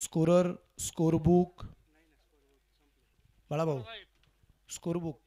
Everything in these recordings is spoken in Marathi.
स्कोरर, स्कोरबुक, बाळाभाऊ, स्कोरबुक.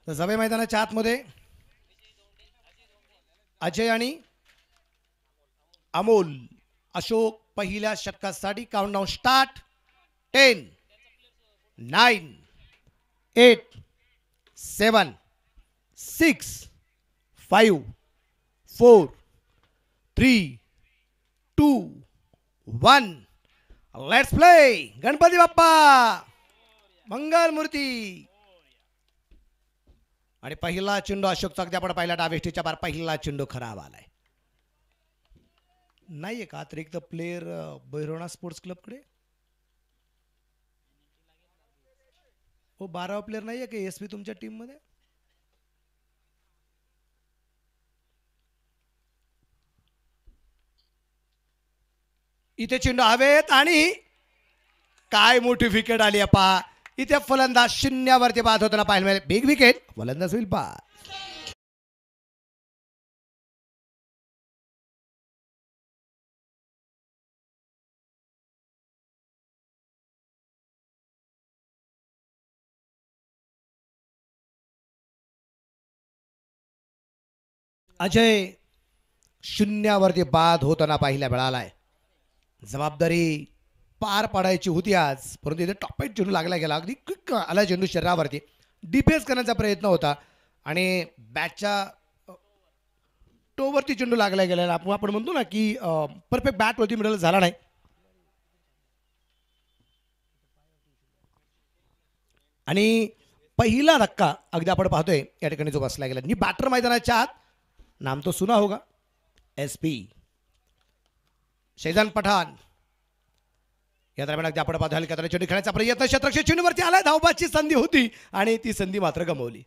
तर जवे मैदानाच्या आतमध्ये अजय आणि अमोल. अशोक पहिल्या षटकासाठी countdown start. 10, 9, 8, 7, 6, 5, 4, 3, 2, 1. Let's play. Ganpati Bappa मंगल मूर्ती. आणि पहिला चेंडू अशोकचा अगदी आपण पाहिला डावेष्टीच्या बार. पहिला चेंडू खराब आलाय. नाहीये का अतिरिक्त प्लेयर बैरोणा स्पोर्ट्स क्लबकडे? हो, 12 प्लेयर नाहीये का एसपी तुमच्या टीम मध्ये? इथे चेंडू हवेत आणि काय मोठी विकेट आली आहे पहा. इथे फलंदाज शून्यावरती बाद होताना पाहायला मिळेल. Big wicket. फलंदाज होईल पहा. अजय शून्यावरती बाद होताना पाहायला मिळालाय. जबाबदारी पार पाडायची होती आज, परंतु इथे टॉपेट चेंडू लागला गेला. अगदी क्विक आला चेंडू शरीरावरती. डिफेन्स करण्याचा प्रयत्न होता आणि बॅटच्या टोवरती चेंडू लागला गेला. आपण म्हणतो ना की परफेक्ट बॅट वरती मिडल झाला नाही. आणि पहिला धक्का अगदी आपण पाहतोय या ठिकाणी जो बसला गेला. बॅटर मैदानाच्या आत. नाम तो सुना होगा, एसपी शेजान पठाण. या दरम्यान अगदी आपण पाहतो हलक्या चेंडू खेळण्याचा प्रयत्न. क्षेत्ररक्षक चेंडूवरती आलाय. धावबाची संधी होती आणि ती संधी मात्र गमावली.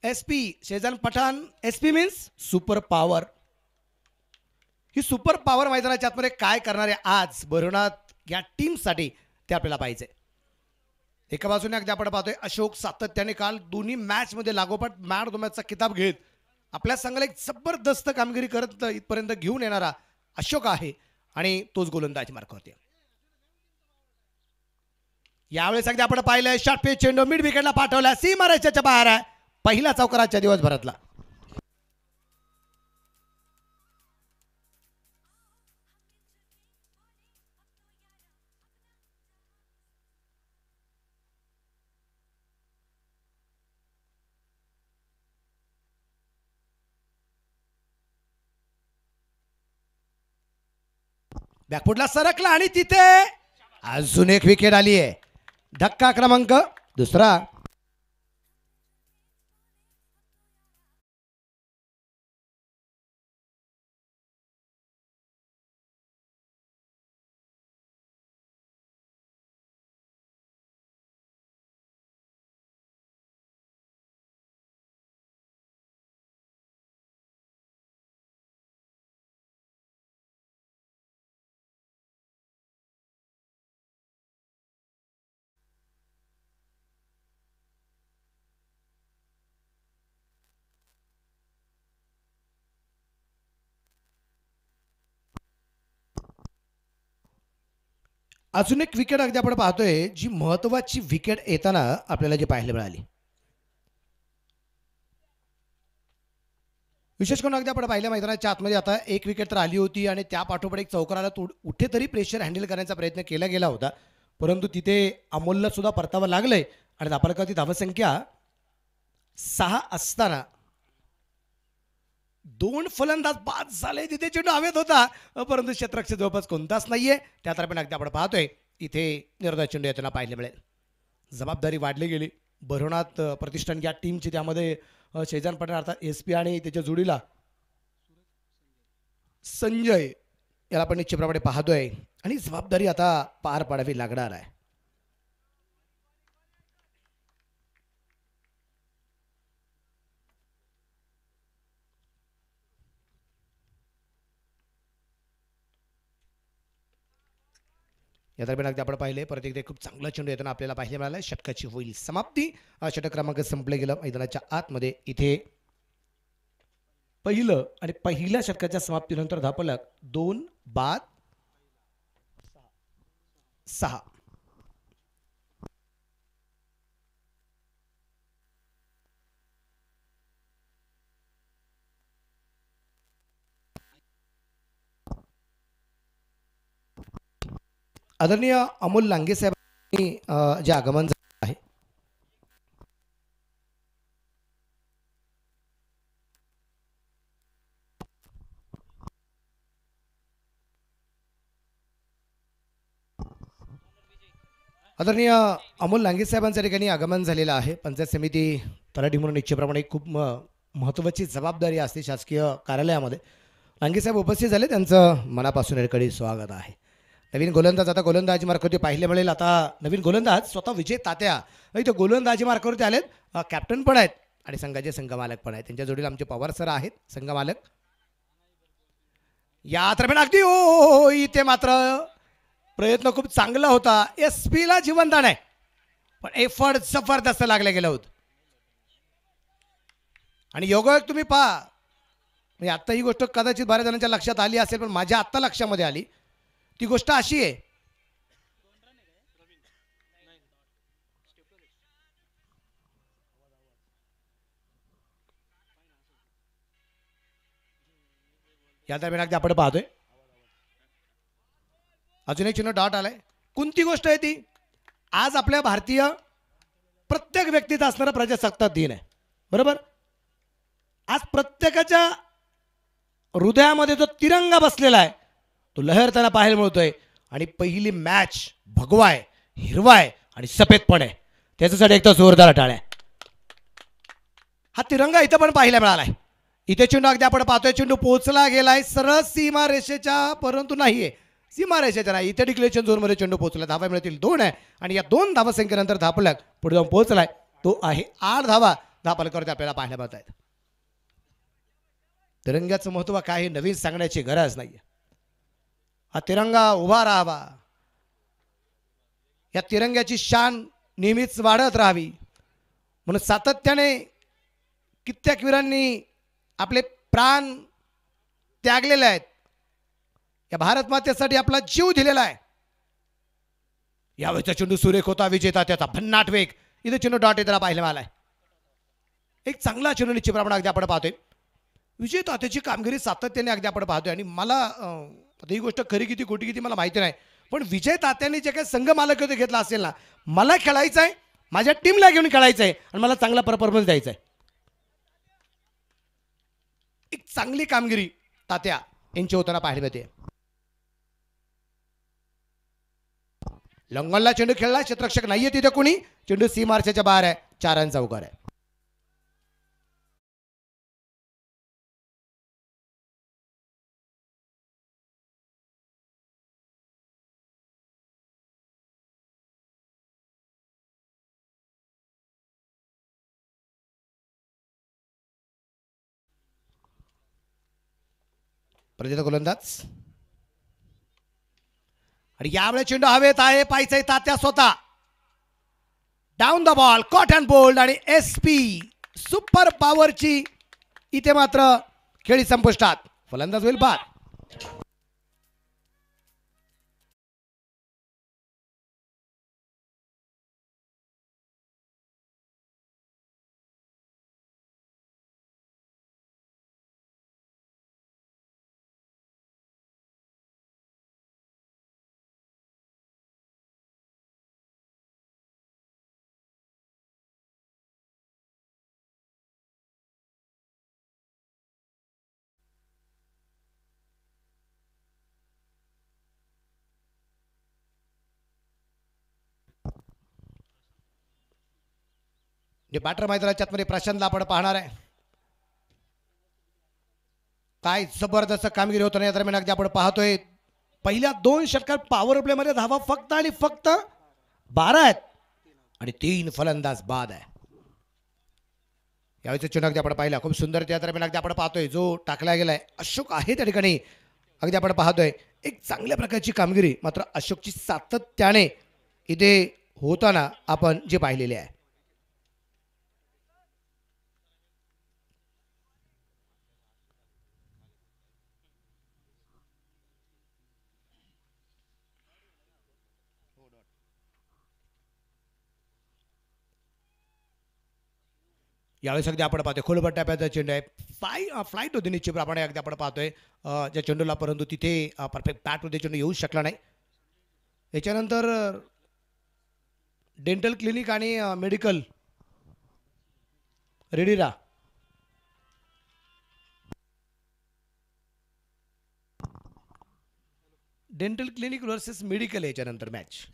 SP Shezan Pathan. SP means super power. ही सुपर पॉवर मैदानाच्या आतमध्ये काय करणारे आज भरवणात या टीमसाठी ते आपल्याला पाहिजे. एका बाजूने अगदी आपण पाहतोय अशोक सातत्याने काल दोन्ही मॅच मध्ये लागोपाठ मॅन ऑफ द मॅचचा किताब घेत आपल्या संघाला एक जबरदस्त कामगिरी करत इथपर्यंत घेऊन येणारा अशोक आहे आणि तोच गोलंदाजी मार्गावरती. यावेळेस अगदी आपण पाहिलंय शॉर्ट पिच चेंडू मिड विकेटला पाठवला. सीमारेषेच्या बाहेर आहे. पहिला चौकाराच्या दिवसभरातला. बॅकफुटला सरकला आणि तिथे अजून एक विकेट आली आहे. धक्का क्रमांक दुसरा. अजून एक विकेट अगदी आपण पाहतोय जी महत्वाची विकेट येताना आपल्याला जी पाहायला मिळाली. विशेष करून अगदी आपण पाहिल्या मैदानाच्या आतमध्ये आता एक विकेट तर आली होती आणि त्या पाठोपाठ एक चौकाराला कुठेतरी प्रेशर हँडल करण्याचा प्रयत्न केला गेला होता, परंतु तिथे अमोलला सुद्धा परतावं लागलंय आणि धावसंख्या 6 असताना दोन फलंदाज बाद झाले तिथे चेंडू हवेत होता, परंतु क्षेत्ररक्षक जवळपास कोणताच नाहीये. त्या दरम्यान अगदी आपण पाहतोय इथे निर्धाव चेंडू येताना पाहायला मिळेल. जबाबदारी वाढली गेली भरवनाथ प्रतिष्ठान या टीमची. त्यामध्ये शेजान पठाण अर्थात SP आणि त्याच्या जोडीला संजय याला आपण निश्चितप्रमाणे पाहतोय आणि जबाबदारी आता पार पाडावी लागणार आहे. या दरम्यान अगदी आपण पाहिले परत एकदा खूप चांगला चेंडू येताना आपल्याला पाहायला मिळाला. षटकाची होईल समाप्ती. षटक क्रमांक संपले गेलं मैदानाच्या आतमध्ये. इथे पहिलं आणि पहिल्या षटकाच्या समाप्तीनंतर धापलक 2 बाद 6. आदरणीय अमोल लांगे साहेबांनी जे आगमन झालं आहे. आदरणीय अमोल लांगे साहेबांच्या ठिकाणी आगमन झालेलं आहे. पंचायत समिती तलाठी म्हणून इच्छेप्रमाणे खूप महत्त्वाची जबाबदारी असते शासकीय कार्यालयामध्ये. लांगे साहेब उपस्थित झाले, त्यांचं मनापासून एकडे स्वागत आहे. नवीन गोलंदाज आता गोलंदाजी मार्कावरती पाहिले मिळेल. आता नवीन गोलंदाज स्वतः विजय तात्या इथे गोलंदाजी मार्कावरती आलेत. कॅप्टन पण आहेत आणि संघाचे संघमालक पण आहेत. त्यांच्या जोडीला आमचे पवार सर आहेत संघमालक. या दरम्यान अगदी ओ इथे मात्र प्रयत्न खूप चांगला होता. SP ला जीवनदान आहे पण एफर्ट जबरदस्त लागले गेलं होतं. आणि योगायोग तुम्ही पहा म्हणजे आत्ता ही गोष्ट कदाचित बऱ्याच जणांच्या लक्षात आली असेल पण माझ्या आत्ता लक्षामध्ये आली. ती गोष्ट अशी आहे या दरम्यान अगदी आपण पाहतोय अजून एक चिन्ह डॉट आलाय. कोणती गोष्ट आहे ती? आज आपल्या भारतीय प्रत्येक व्यक्तीचा असणारा प्रजासत्ताक दिन आहे बरोबर. आज प्रत्येकाच्या हृदयामध्ये जो तिरंगा बसलेला आहे तो लहरताना पाहायला मिळतोय. आणि पहिली मॅच भगवा आहे, हिरवा आहे आणि सफेद पण आहे. त्याच्यासाठी एक तर जोरदार टाळ्या. हा तिरंगा इथं पण पाहायला मिळालाय. इथे चेंडू अगदी आपण पाहतोय चेंडू पोहोचला गेलाय सरळ सीमा रेषेच्या, परंतु नाहीये सीमा रेषेच्या नाही. इथे डिक्लेरेशन झोनमध्ये चेंडू पोहोचला. धावा मिळतील 2 आहे आणि या 2 धावा संख्येनंतर धापलक पुढे जाऊन पोहोचलाय. तो आहे 8 धावा धापलकावरती आपल्याला पाहायला मिळत आहेत. तिरंग्याचं महत्त्व काय हे नवीन सांगण्याची गरज नाहीये. हा तिरंगा उभा राहावा, या तिरंग्याची शान नेहमीच वाढत राहावी म्हणून सातत्याने कित्येक वीरांनी आपले प्राण त्यागलेले आहेत. या भारत मातेसाठी आपला जीव दिलेला आहे. यावेळेचा चेंडू सुरेख होता. विजेता त्याचा भन्नाट वेग. इथे चेंडू डॉट येताना पाहायला मिळालाय. एक चांगला चेंडू निश्चित प्रमाणात अगदी आपण पाहतोय. विजेता त्याची कामगिरी सातत्याने अगदी आपण पाहतोय. आणि मला आता ही गोष्ट खरी किती खोटी किती मला माहिती नाही पण विजय तात्यांनी जे काही संघ मालक होते घेतला असेल ना, मला खेळायचं आहे, माझ्या टीमला घेऊन खेळायचं आहे आणि मला चांगला परफॉर्मन्स द्यायचा आहे. एक चांगली कामगिरी तात्या यांची होताना पाहायला मिळते. लंगनला चेंडू खेळला, क्षेत्ररक्षक नाहीये तिथे कोणी. चेंडू सीमारेषेच्या बाहेर आहे. 4 रनचा उकार आहे. प्रजित गोलंदाज आणि यावेळी चेंडू हवेत आहे. पायचाय तात्या स्वतः. Down the ball caught and bowled आणि SP सुपर पॉवरची इथे मात्र खेळी संपुष्टात. फलंदाज होईल बाद. जे बॅटर मैदानाच्या आतमध्ये प्रशांतला आपण पाहणार आहे. काय जबरदस्त कामगिरी होताना या दरम्यान अगदी आपण पाहतोय. पहिल्या 2 षटकात पॉवर प्ले मध्ये धावा फक्त आणि फक्त 12 आहेत आणि 3 फलंदाज बाद आहे. यावेळेचं चेंडू अगदी आपण पाहिला खूप सुंदर. त्या दरम्यान अगदी आपण पाहतोय जो टाकला गेलाय अशोक आहे त्या ठिकाणी. अगदी आपण पाहतोय एक चांगल्या प्रकारची कामगिरी मात्र अशोकची सातत्याने इथे होताना आपण जे पाहिलेले आहे. यावेळेस अगदी आपण पाहतोय खोलबट टप्प्याचा चेंडू आहे. फ्लाईट होती निश्चितप्रमाणे अगदी आपण पाहतोय ज्या चेंडूला परंतु तिथे परफेक्ट बॅट होते चेंडू येऊ शकला नाही. याच्यानंतर डेंटल क्लिनिक आणि मेडिकल रेडीरा डेंटल क्लिनिक वर्सेस मेडिकल याच्यानंतर मॅच.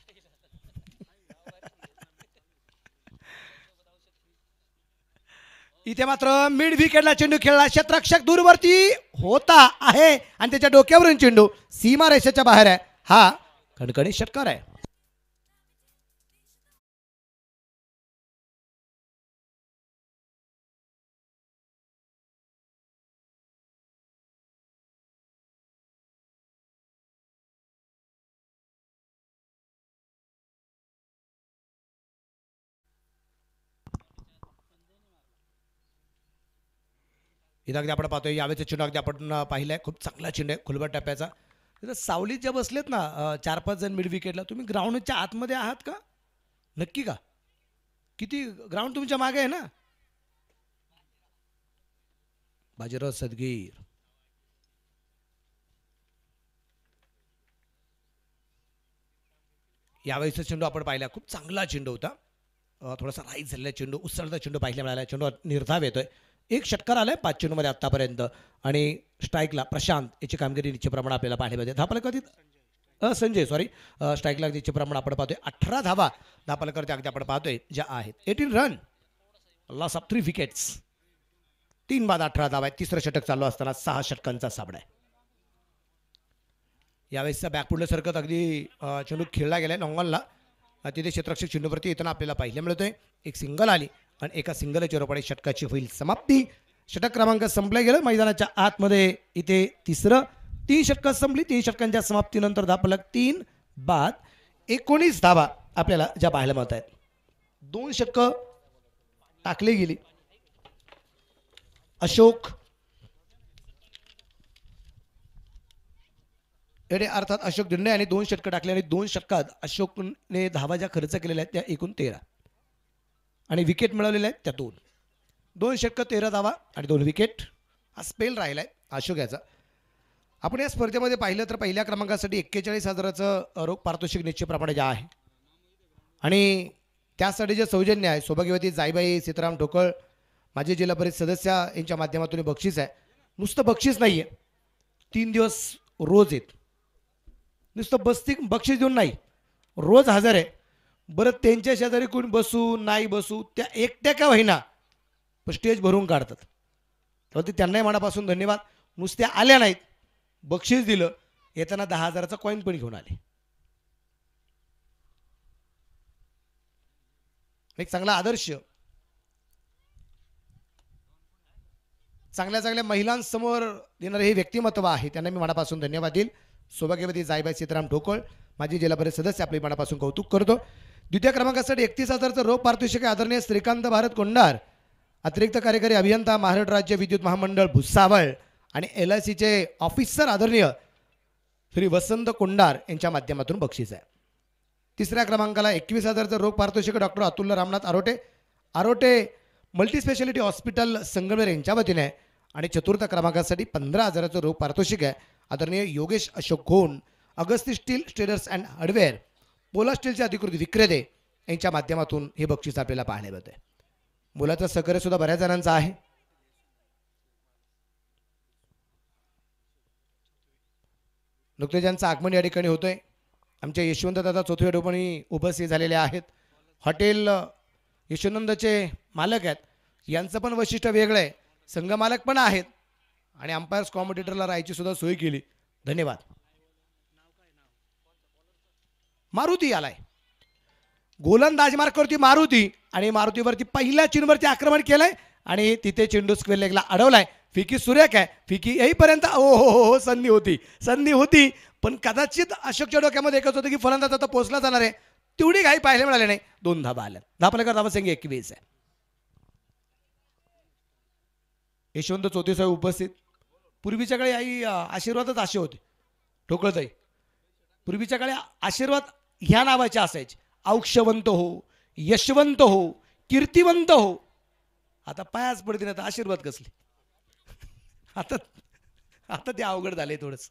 इथे मात्र मिड विकेटला चेंडू खेळला. क्षेत्ररक्षक दूरवरती होता आहे आणि त्याच्या डोक्यावरून चेंडू सीमा रेषेच्या बाहेर आहे. हा कणकणी षटकार आहे. इथं अगदी आपण पाहतोय यावेळेचा चेंडू अगदी आपण पाहिलाय खूप चांगला चेंडू आहे खुलबट टप्प्याचा. तिथं सावलीत ज्या बसलेत ना 4-5 जण मिड विकेटला तुम्ही ग्राउंडच्या आतमध्ये आहात का नक्की का किती ग्राउंड तुमच्या मागे आहे ना. बाजीराव सदगीर यावेळेचा चेंडू आपण पाहिला खूप चांगला चेंडू होता. थोडासा राईज झालेला चेंडू उसळता चेंडू पाहिला मिळाला. चेंडू निर्धाव येतोय. एक षटकार आलाय 5 चेंडूमध्ये आतापर्यंत आणि स्ट्राईकला प्रशांत याची कामगिरी निश्चितप्रमाणे आपल्याला पाहायला मिळते. धापलकर संजय स्ट्राईकला निश्चितप्रमाणे आपण पाहतोय 18 धावा धापलकर अगदी आपण पाहतोय ज्या आहेत. 18 रन लॉस ऑफ 3 विकेट्स 3 बाद 18 धावा आहेत. तिसरं षटक चालू असताना 6 षटकांचा साबडा आहे. यावेळेसचा बॅकपुढलं सरकत अगदी चेंडू खेळला गेलाय नॉंगॉनला. तिथे क्षेत्ररक्षक चेंडूवरती येताना आपल्याला पाहायला मिळतोय. एक सिंगल आली आणि एका सिंगलच्या रूपाने षटकाची होईल समाप्ती. षटक क्रमांक संपले गेलं मैदानाच्या आतमध्ये. इथे तिसरं 3 षटकं संपली. 3 षटकांच्या समाप्तीनंतर धापलक 3 बाद 19 धावा आपल्याला ज्या पाहायला मिळत आहेत. 2 षटकं टाकली गेली. अशोक एडे अर्थात अशोक दिंडे आणि 2 षटकं टाकले आणि 2 षटकात अशोकने धावा ज्या खर्च केलेल्या आहेत त्या एकूण 13 आणि विकेट मिळवलेल्या आहेत त्या 2 षटकं 13 धावा आणि 2 विकेट. हा स्पेल राहिलाय अशोक याचा. आपण या स्पर्धेमध्ये पाहिलं तर पहिल्या क्रमांकासाठी 41,000चं रोख पारितोषिक निश्चितप्रमाणे जे आहे आणि त्यासाठी जे सौजन्य आहे सौभाग्यवती जाईबाई सीताराम ढोकळ माजी जिल्हा परिषद सदस्य यांच्या माध्यमातून बक्षीस आहे. नुसतं बक्षीस नाही आहे 3 दिवस रोज येत नुसतं बक्षीस देऊन नाही रोज हजर आहे. बरं त्यांच्या शेजारी कोणी बसू नाही बसू त्या एकट्या का होईना पण स्टेज भरून काढतात. तर त्यांनाही मनापासून धन्यवाद. नुसत्या आल्या नाहीत बक्षीस दिलं येताना 10,000चा कॉईन पण घेऊन आले. एक चांगला आदर्श चांगल्या महिलांसमोर देणारे हे व्यक्तिमत्व आहे. त्यांना मी मनापासून धन्यवाद देईल. सौभाग्यवती जाईबाई सीताराम ढोकळ माजी जिल्हा परिषद सदस्य आपले मनापासून कौतुक करतो. द्वितीय क्रमांकासाठी 31,000चं रोख पारितोषिक आदरणीय श्रीकांत भारत कोंडार अतिरिक्त कार्यकारी अभियंता महाराष्ट्र राज्य विद्युत महामंडळ भुसावळ आणि LICचे ऑफिसर आदरणीय श्री वसंत कोंडार यांच्या माध्यमातून बक्षीस आहे. तिसऱ्या क्रमांकाला 21,000चं रोख पारितोषिक doctor Atul Ramnath Arote multispeciality hospital Sangamner यांच्या वतीने आणि चतुर्थ क्रमांकासाठी 15,000चं रोख पारितोषिक आहे आदरणीय Yogesh Ashok Ghon Agasti steel traders and hardware Pola स्टीलचे अधिकृत विक्रेते यांच्या माध्यमातून हे बक्षीस आपल्याला पाहायला मिळते. मुलाचं सहकार्य सुद्धा बऱ्याच जणांचं आहे. नुकतेच ज्यांचं आगमन या ठिकाणी होतंय आमच्या यशवंत दादा चौथ्या ठिकाणी उपस्थित झालेले आहेत. हॉटेल यशवंतचे मालक आहेत, यांचं पण वैशिष्ट्य वेगळं आहे. संघ मालक पण आहेत आणि अंपायर्स कॉम्पिटिटरला राहायची सुद्धा सोय केली. धन्यवाद. मारुती आलाय. गोलंदाज मार्कवरती मारुती आणि मारुतीवरती पहिल्या चेंडूवरती आक्रमण केलंय आणि तिथे चेंडू स्क्वेअर लेगला अडवलाय. फिकी सुरेख आहे. फिकी येईपर्यंत हो संधी होती पण कदाचित अशोकच्या डोक्यामध्ये एकच होतं की फलंदाज आता पोहोचला जाणार आहे. तेवढी घाई पाहायला मिळाली नाही. 2 धाबा आल्या. धापलेकर धावसंख्या 21 आहे. यशवंत चौथीसाहेब उपस्थित. पूर्वीच्या काळी आई आशीर्वादच असे होते. ठोकळताई पूर्वीच्या काळी आशीर्वाद ह्या नावाचे असायचे. औक्षवंत हो, यशवंत हो, कीर्तिवंत हो. आता पायाच पडतील. आता आशीर्वाद कसले. आता आता ते अवघड झाले. थोडंच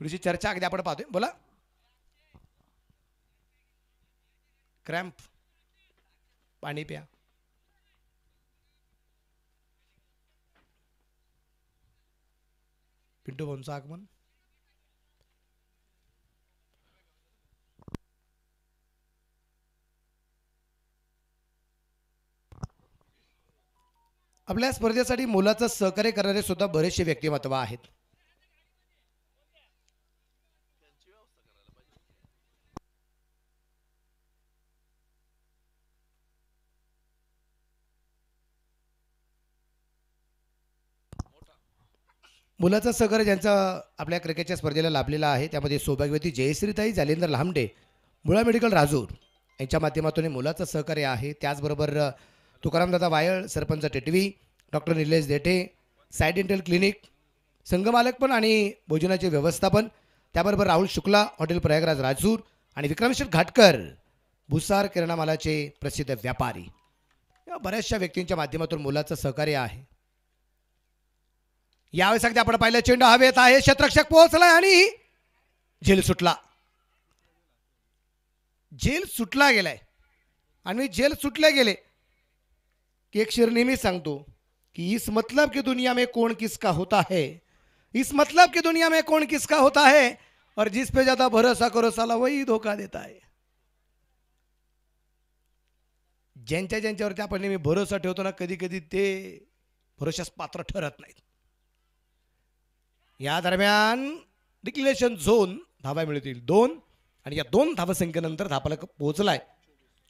थोडीशी चर्चा अगदी आपण पाहतोय. बोला. क्रॅम्प. पाणी प्या. पिंटू भाऊंचं आगमन. आपल्या स्पर्धेसाठी मुलाचं सहकार्य करणारे सुद्धा बरेचसे व्यक्तिमत्व आहेत. मुलाचं सहकार्य ज्यांचं आपल्या क्रिकेटच्या स्पर्धेला लाभलेलं आहे त्यामध्ये सौभाग्यवती जयश्रीताई जालेंदर लांबडे, मुळा मेडिकल राजूर यांच्या माध्यमातून मुलाचं सहकार्य आहे. त्याचबरोबर तुकारामदादा वायळ, सरपंच टेटवी, डॉक्टर निलेश देठे, साय डेंटल क्लिनिक, संघमालक पण आणि भोजनाचे व्यवस्थापन, त्याबरोबर राहुल शुक्ला, हॉटेल प्रयागराज राजूर आणि विक्रमशेठ घाटकर, भुसार किराणामालाचे प्रसिद्ध व्यापारी, या बऱ्याचशा व्यक्तींच्या माध्यमातून मुलाचं सहकार्य आहे. यावेळेस अगदी आपण पाहिलं चेंडू हवेत आहे. क्षेत्ररक्षक पोहोचलाय आणि झेल सुटला. जेल सुटला गेलाय आणि जेल सुटले गेले की एक शेर नेहमी सांगतो कि इस मतलब की दुनिया में कौन किसका होता है, इस मतलब की दुनिया में कौन किसका होता है, और जिस पे ज्यादा भरोसा करो साला वही धोखा देता है. ज्यांच्यावरती आपण नेहमी भरोसा ठेवतो ना, कधी कधी ते भरोशास पात्र ठरत नाहीत. या दरम्यान डिक्लेरेशन झोन धावा मिळतील 2 आणि या 2 धावसंख्येनंतर धावफलक पोहोचलाय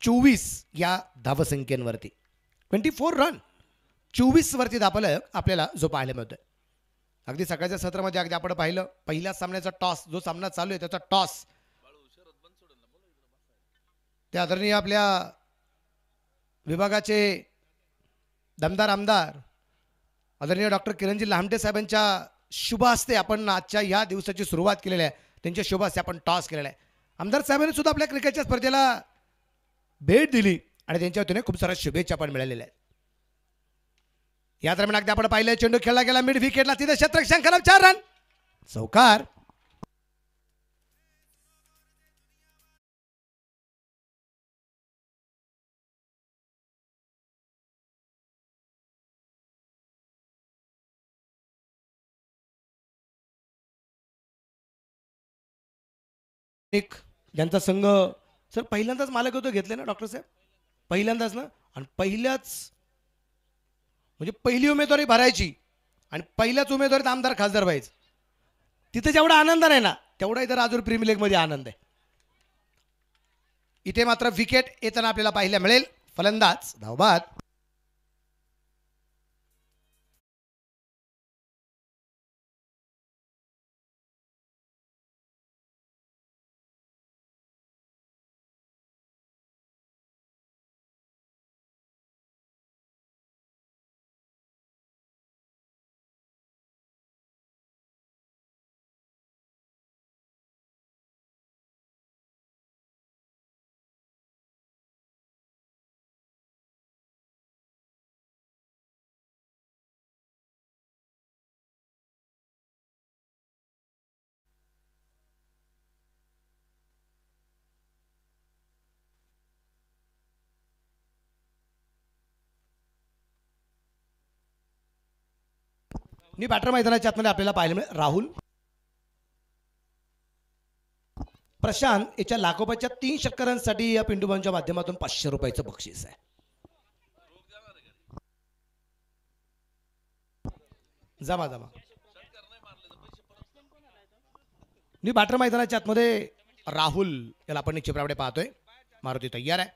24 या धावसंख्येवरती. 24 रन 24 वरती धावफलक आपल्याला जो पाहायला मिळतोय. अगदी सकाळच्या सत्रामध्ये अगदी आपण पाहिलं पहिल्या सामन्याचा टॉस, जो सामना चालू आहे त्याचा टॉस त्या आदरणीय आपल्या विभागाचे दमदार आमदार आदरणीय डॉक्टर किरणजी लामटे साहेबांच्या शुभ हस्ते आपण आजच्या या दिवसाची सुरुवात केलेली आहे. त्यांच्या शुभ हस्ते आपण टॉस केलेला आहे. आमदार साहेबांनी सुद्धा आपल्या क्रिकेटच्या स्पर्धेला भेट दिली आणि त्यांच्या वतीने खूप साऱ्या शुभेच्छा पण मिळालेल्या आहेत. या दरम्यान अगदी आपण पाहिलं चेंडू खेळला गेला मिड विकेटला, तिथे क्षेत्ररक्षण खराब 4 रन चौकार. ज्यांचा संघ सर पहिल्यांदाच मालक होतो घेतले ना डॉक्टर साहेब, पहिल्यांदाच ना, आणि पहिल्याच म्हणजे पहिली उमेदवारी भरायची आणि पहिल्याच उमेदवारीत आमदार खासदार व्हायचं. तिथे जेवढा आनंद नाही ना तेवढा इथं राजूर प्रीमियर लीग मध्ये आनंद आहे. इथे मात्र विकेट येताना आपल्याला पाहायला मिळेल. फलंदाज धावबाद. नि बॅटर मैदानाच्या आतमध्ये आपल्याला पाहायला मिळेल राहुल प्रशांत याच्या लागोपाठच्या 3 षटकारांसाठी या पिंटूबांच्या माध्यमातून 500 रुपयाचं बक्षीस आहे. जमा जमा मी बाटर मैदानाच्या आतमध्ये राहुल याला आपण निश्चितपणे पाहतोय. मारुती तयार आहे.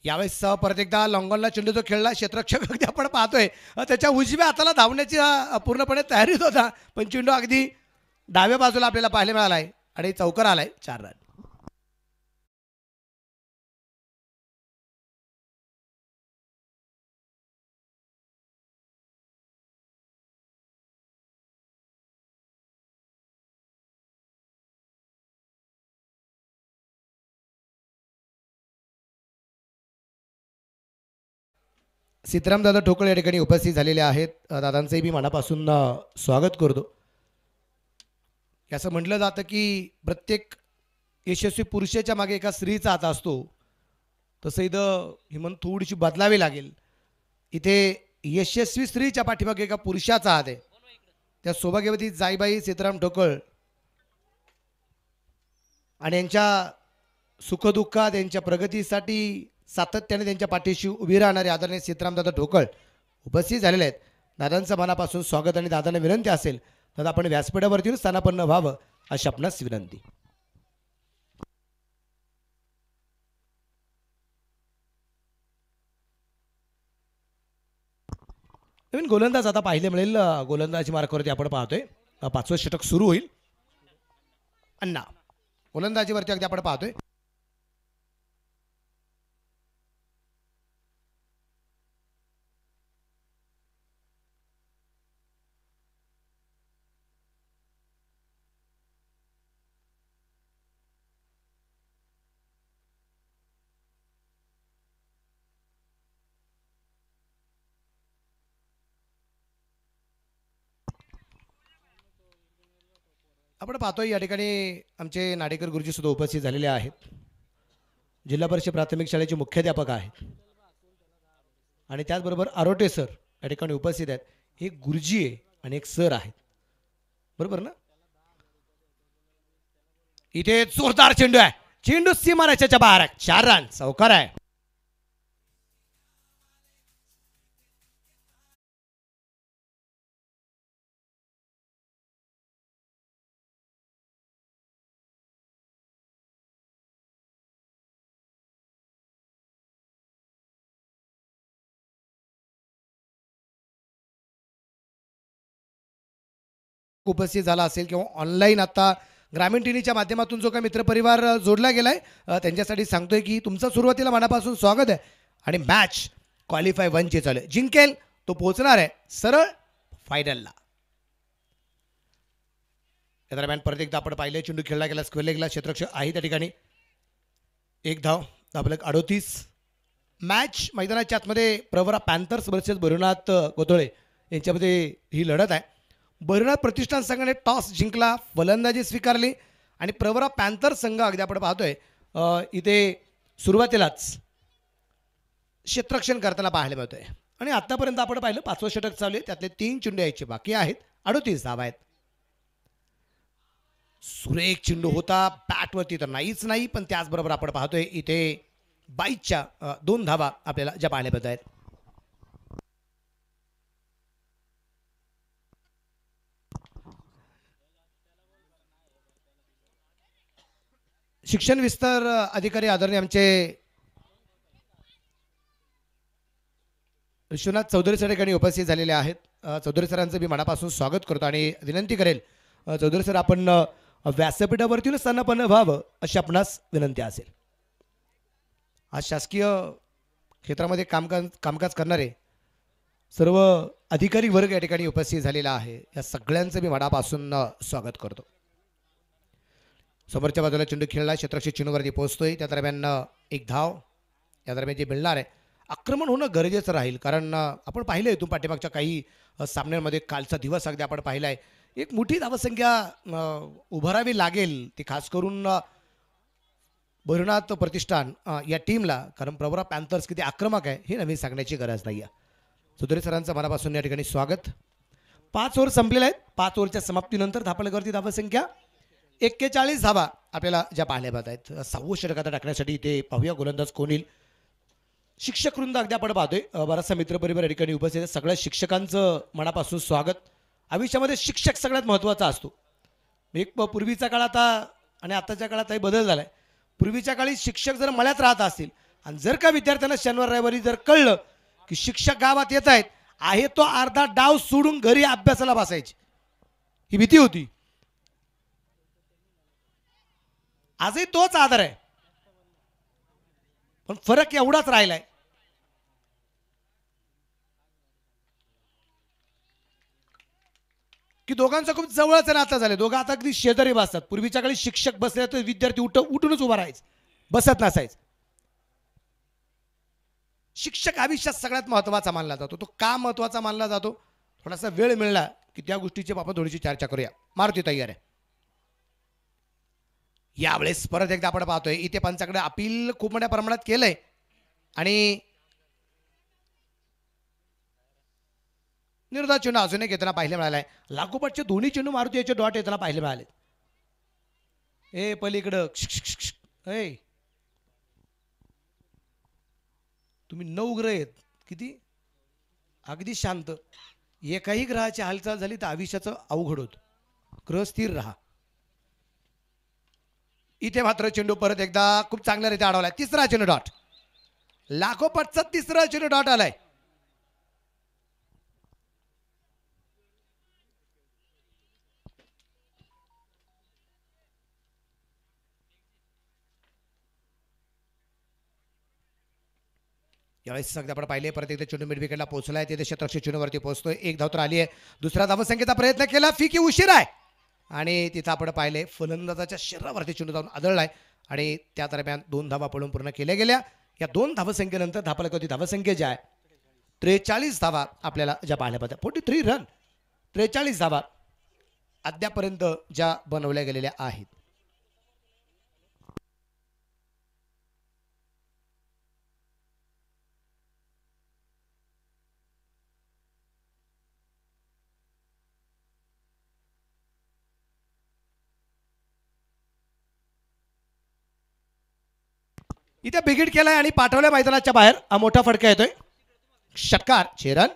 यावेळेस परत एकदा लॉंगॉनला चेंडू जो खेळला क्षेत्ररक्षक अगदी आपण पाहतोय त्याच्या उजव्या हाताला धावण्याची पूर्णपणे तयारीत होता, पण चेंडू अगदी डाव्या बाजूला आपल्याला पाहायला मिळालाय आणि चौकार आलाय. 4 रन. सीताराम दादा ठोकळे या ठिकाणी उपस्थित झालेले आहेत. दादांचंही मी मनापासून स्वागत करतो. असं म्हटलं जातं की प्रत्येक यशस्वी पुरुषाच्या मागे एका स्त्रीचा हात असतो, तसं इथं ही म्हण थोडीशी बदलावी लागेल. इथे यशस्वी स्त्रीच्या पाठीमागे एका पुरुषाचा हात आहे. त्या सौभाग्यवती जाईबाई सीताराम ठोकळ आणि यांच्या सुखदुःखात यांच्या प्रगतीसाठी सातत्याने त्यांच्या पाठीशी उभी राहणारे आदरणीय सीतारामदादा ठोकळ उपस्थित झालेले आहेत. दादांचं मनापासून स्वागत आणि दादांना विनंती असेल तर आपण व्यासपीठावरती स्थानापन्न व्हावं अशी आपणास विनंती. नवीन गोलंदाज आता पाहिले मिळेल. गोलंदाजी मार्कावरती आपण पाहतोय 5वं षटक सुरू होईल. अण्णा गोलंदाजीवरती अगदी आपण पाहतोय. आपण पाहतोय या ठिकाणी आमचे नाडेकर गुरुजी सुद्धा उपस्थित झालेले आहेत. जिल्हा परिषद प्राथमिक शाळेचे मुख्याध्यापक आहेत आणि त्याचबरोबर आरोटे सर या ठिकाणी उपस्थित आहेत. एक गुरुजी आहे आणि एक सर आहेत, बरोबर ना. इथे जोरदार चेंडू आहे. चेंडू सीमारेषेच्या बाहेर आहे. 4 रन. चौकार आहे. उपस्थित झाला असेल किंवा ऑनलाईन आता ग्रामीण टीव्हीच्या माध्यमातून जो काही मित्रपरिवार जोडला गेलाय त्यांच्यासाठी सांगतोय की तुमचं सुरुवातीला मनापासून स्वागत आहे आणि मॅच क्वालिफाय 1 ची चालू आहे. जिंकेल तो पोहोचणार आहे सरळ फायनलला. या दरम्यान परत एकदा आपण पाहिले चेंडू खेळला गेला, स्क्वेअर लेगला क्षेत्ररक्षक आहे त्या ठिकाणी. 1 धाव. आपलं 38. मॅच मैदानाच्या आतमध्ये प्रवरा पॅन्थर्स वर्सेस भैरवनाथ कोथळे यांच्यामध्ये ही लढत आहे. भैरवनाथ प्रतिष्ठान संघाने टॉस जिंकला, फलंदाजी स्वीकारली आणि प्रवरा पॅन्थर संघ अगदी आपण पाहतोय इथे सुरुवातीलाच क्षेत्ररक्षण करताना पाहायला मिळतोय. आणि आतापर्यंत आपण पाहिलं 5वं षटक चालू आहे, त्यातले 3 चेंडू यायचे बाकी आहेत. 38 धावा आहेत. सुरेख चेंडू होता. बॅटवरती तर नाहीच नाही, पण त्याचबरोबर आपण पाहतोय इथे 22च्या 2 धावा आपल्याला ज्या पाहायला मिळत आहेत. शिक्षण विस्तार अधिकारी आदरणीय आमचे विश्वनाथ चौधरी सर ठिकाणी उपस्थित झालेले आहेत. चौधरी सरांचं मी मनापासून स्वागत करतो आणि विनंती करेल चौधरी सर आपण व्यासपीठावरती स्थानापन्न व्हावं अशी आपणास विनंती असेल. आज शासकीय क्षेत्रामध्ये कामकाज करणारे सर्व अधिकारी वर्ग या ठिकाणी उपस्थित झालेला आहे. या सगळ्यांचं मी मनापासून स्वागत करतो. समोरच्या बाजूला चेंडू खेळला, क्षेत्ररक्षक चेंडूवरती पोहोचतोय. त्या दरम्यान 1 धाव या दरम्यान जे मिळणार आहे. आक्रमण होणं गरजेचं राहील, कारण आपण पाहिलं आहे इथून पाठीमागच्या काही सामन्यांमध्ये कालचा दिवस अगदी आपण पाहिला आहे. एक मोठी धावसंख्या उभारावी लागेल, ती खास करून भैरवनाथ प्रतिष्ठान या टीमला, कारण प्रवरा पॅन्थर्स किती आक्रमक आहे हे नवीन सांगण्याची गरज नाही आहे. चौधरी सरांचं मनापासून या ठिकाणी स्वागत. 5 ओव्हर संपलेले आहेत. 5 ओव्हरच्या समाप्तीनंतर धापलेवरती धावसंख्या 41 धावा आपल्याला ज्या पाहायला मिळत आहेत. 6वं षटक आता टाकण्यासाठी इथे पाहूया गोलंदाज कोण येईल. शिक्षक वृंद अगदी आपण पाहतोय बराचसा मित्रपरिवार या ठिकाणी उपस्थित आहे. सगळ्या शिक्षकांचं मनापासून स्वागत. आयुष्यामध्ये शिक्षक सगळ्यात महत्त्वाचा असतो. एक पूर्वीचा काळ आता आणि आताच्या काळात काही बदल झालाय. पूर्वीच्या काळी शिक्षक जर मळ्यात राहत असतील आणि जर का विद्यार्थ्यांना शनिवार रविवारी जर कळलं की शिक्षक गावात येत आहेत आहे तो अर्धा डाव सोडून घरी अभ्यासाला बसायची ही भीती होती. आजही तोच आदर आहे पण फरक एवढाच राहिलाय की दोघांचं खूप जवळचं नातं झालं. दोघं आता अगदी शेजारी बसतात. पूर्वीच्या काळी शिक्षक बसले तर विद्यार्थी उठूनच उभा राहायचे, बसत नसायचे. शिक्षक आयुष्यात सगळ्यात महत्त्वाचा मानला जातो. तो का महत्त्वाचा मानला जातो थोडासा वेळ मिळाला की त्या गोष्टीची आपण थोडीशी चर्चा करूया. मारुती तयार आहे. यावेळेस परत एकदा आपण पाहतोय इथे पंचाकडे अपील खूप मोठ्या प्रमाणात केलंय आणि निर्धार चेंडू अजूनही घेताना पाहिले मिळालाय. लागोपाठचे दोन्ही चेंडू मारुती याचे डॉट येताना पाहिले मिळाले. ए पलीकडं ए तुम्ही 9 ग्रह आहेत किती अगदी शांत. एकाही ग्रहाची हालचाल झाली तर आयुष्याचं अवघड होतं. ग्रह स्थिर राहा. इथे मात्र चेंडू परत एकदा खूप चांगल्या रीती अडवलाय. तिसरा चेंडू डॉट. लागोपाठचा तिसरा चेंडू डॉट आलाय. यावेळेस सगळं आपण पाहिले परत एकदा चेंडू मिड विकेटला पोहोचलाय. तिथे क्षेत्ररक्षक चेंडूवरती पोहोचतोय. एक धाव तर आली आहे. दुसरा धावसंख्येचा प्रयत्न केला फिकी उशीर आहे आणि तिथं आपण पाहिले फलंदाजाच्या शरीरावरती चेंडू जाऊन आदळलाय आणि त्या दरम्यान 2 धावा पडून पूर्ण केल्या गेल्या. या 2 धावसंख्येनंतर धापालकाची धावसंख्या जी आहे 43 धावा आपल्याला ज्या पाहायला पाहिजे. 43 रन 43 धावा अद्यापर्यंत ज्या बनवल्या गेलेल्या आहेत. इथे बिगिट केलाय आणि पाठवल्या मैदानाच्या बाहेर मोठा फटका येतोय. षटकार 6 रन.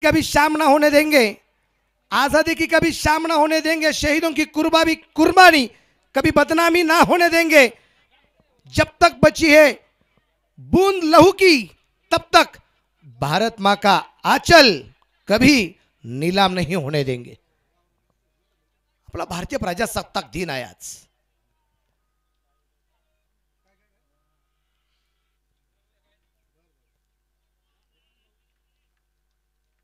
कभी शाम ना होने देंगे, आजादी की कभी शाम ना होने देंगे, शहीदों की कुर्बानी कभी बदनामी ना होने देंगे, जब तक बची है बूंद लहू की तब तक भारत माँ का आंचल कभी नीलाम नहीं होने देंगे. आपला भारतीय प्रजासत्ताक दिन आहे आज.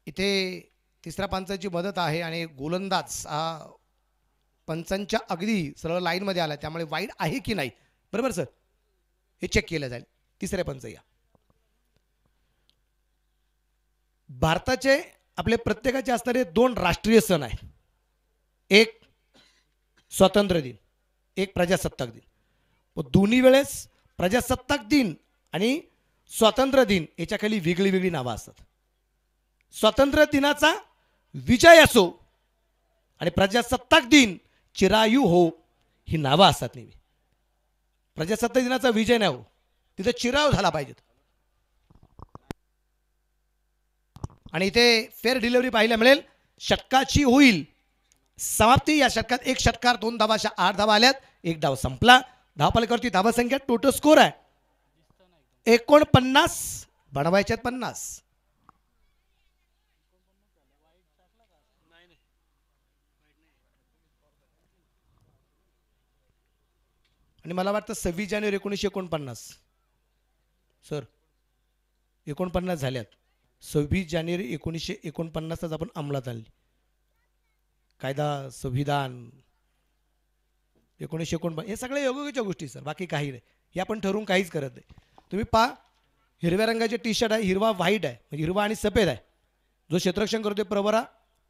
इथे तिसऱ्या पंचाची मदत आहे आणि गोलंदाज पंचांच्या अगदी सरळ लाईन मध्ये आला त्यामुळे वाईड आहे की नाही बरोबर सर हे चेक केलं जाईल. तिसरे पंच या भारताचे आपले प्रत्येकाचे असणारे 2 राष्ट्रीय सण आहेत. एक स्वातंत्र्य दिन, एक प्रजासत्ताक दिन. दोन्ही वेळेस प्रजासत्ताक दिन आणि स्वातंत्र्य दिन याच्या खाली वेगळी वेगळी नावं असतात. स्वातंत्र्य दिनाचा विजय असो आणि प्रजासत्ताक दिन चिरायू हो ही नावं असतात नेहमी. प्रजासत्ताक दिनाचा विजय नाही हो तिथे चिरायू झाला पाहिजे. आणि इथे फेअर डिलिव्हरी पाहायला मिळेल. षटकाची होईल समाप्ती. या षटकात 1 षटकार 2 धावा अशा 8 धावा आल्यात. 1 धाव संपला. धावफलकावरती धावसंख्या टोटल स्कोर आहे 49 बनवायच्यात 50. आणि मला वाटतं 26 जानेवारी 1949 सर 49 झाल्यात. 26 जानेवारी 1949च आपण अंमलात आणली. कायदा संविधान 1949 हे सगळे योग्यच्या गोष्टी सर बाकी काही नाही. हे आपण ठरवून काहीच करत नाही. तुम्ही पहा हिरव्या रंगाचे टी शर्ट आहे हिरवा व्हाईट आहे म्हणजे हिरवा आणि सफेद आहे. जो क्षेत्ररक्षण करतोय प्रवरा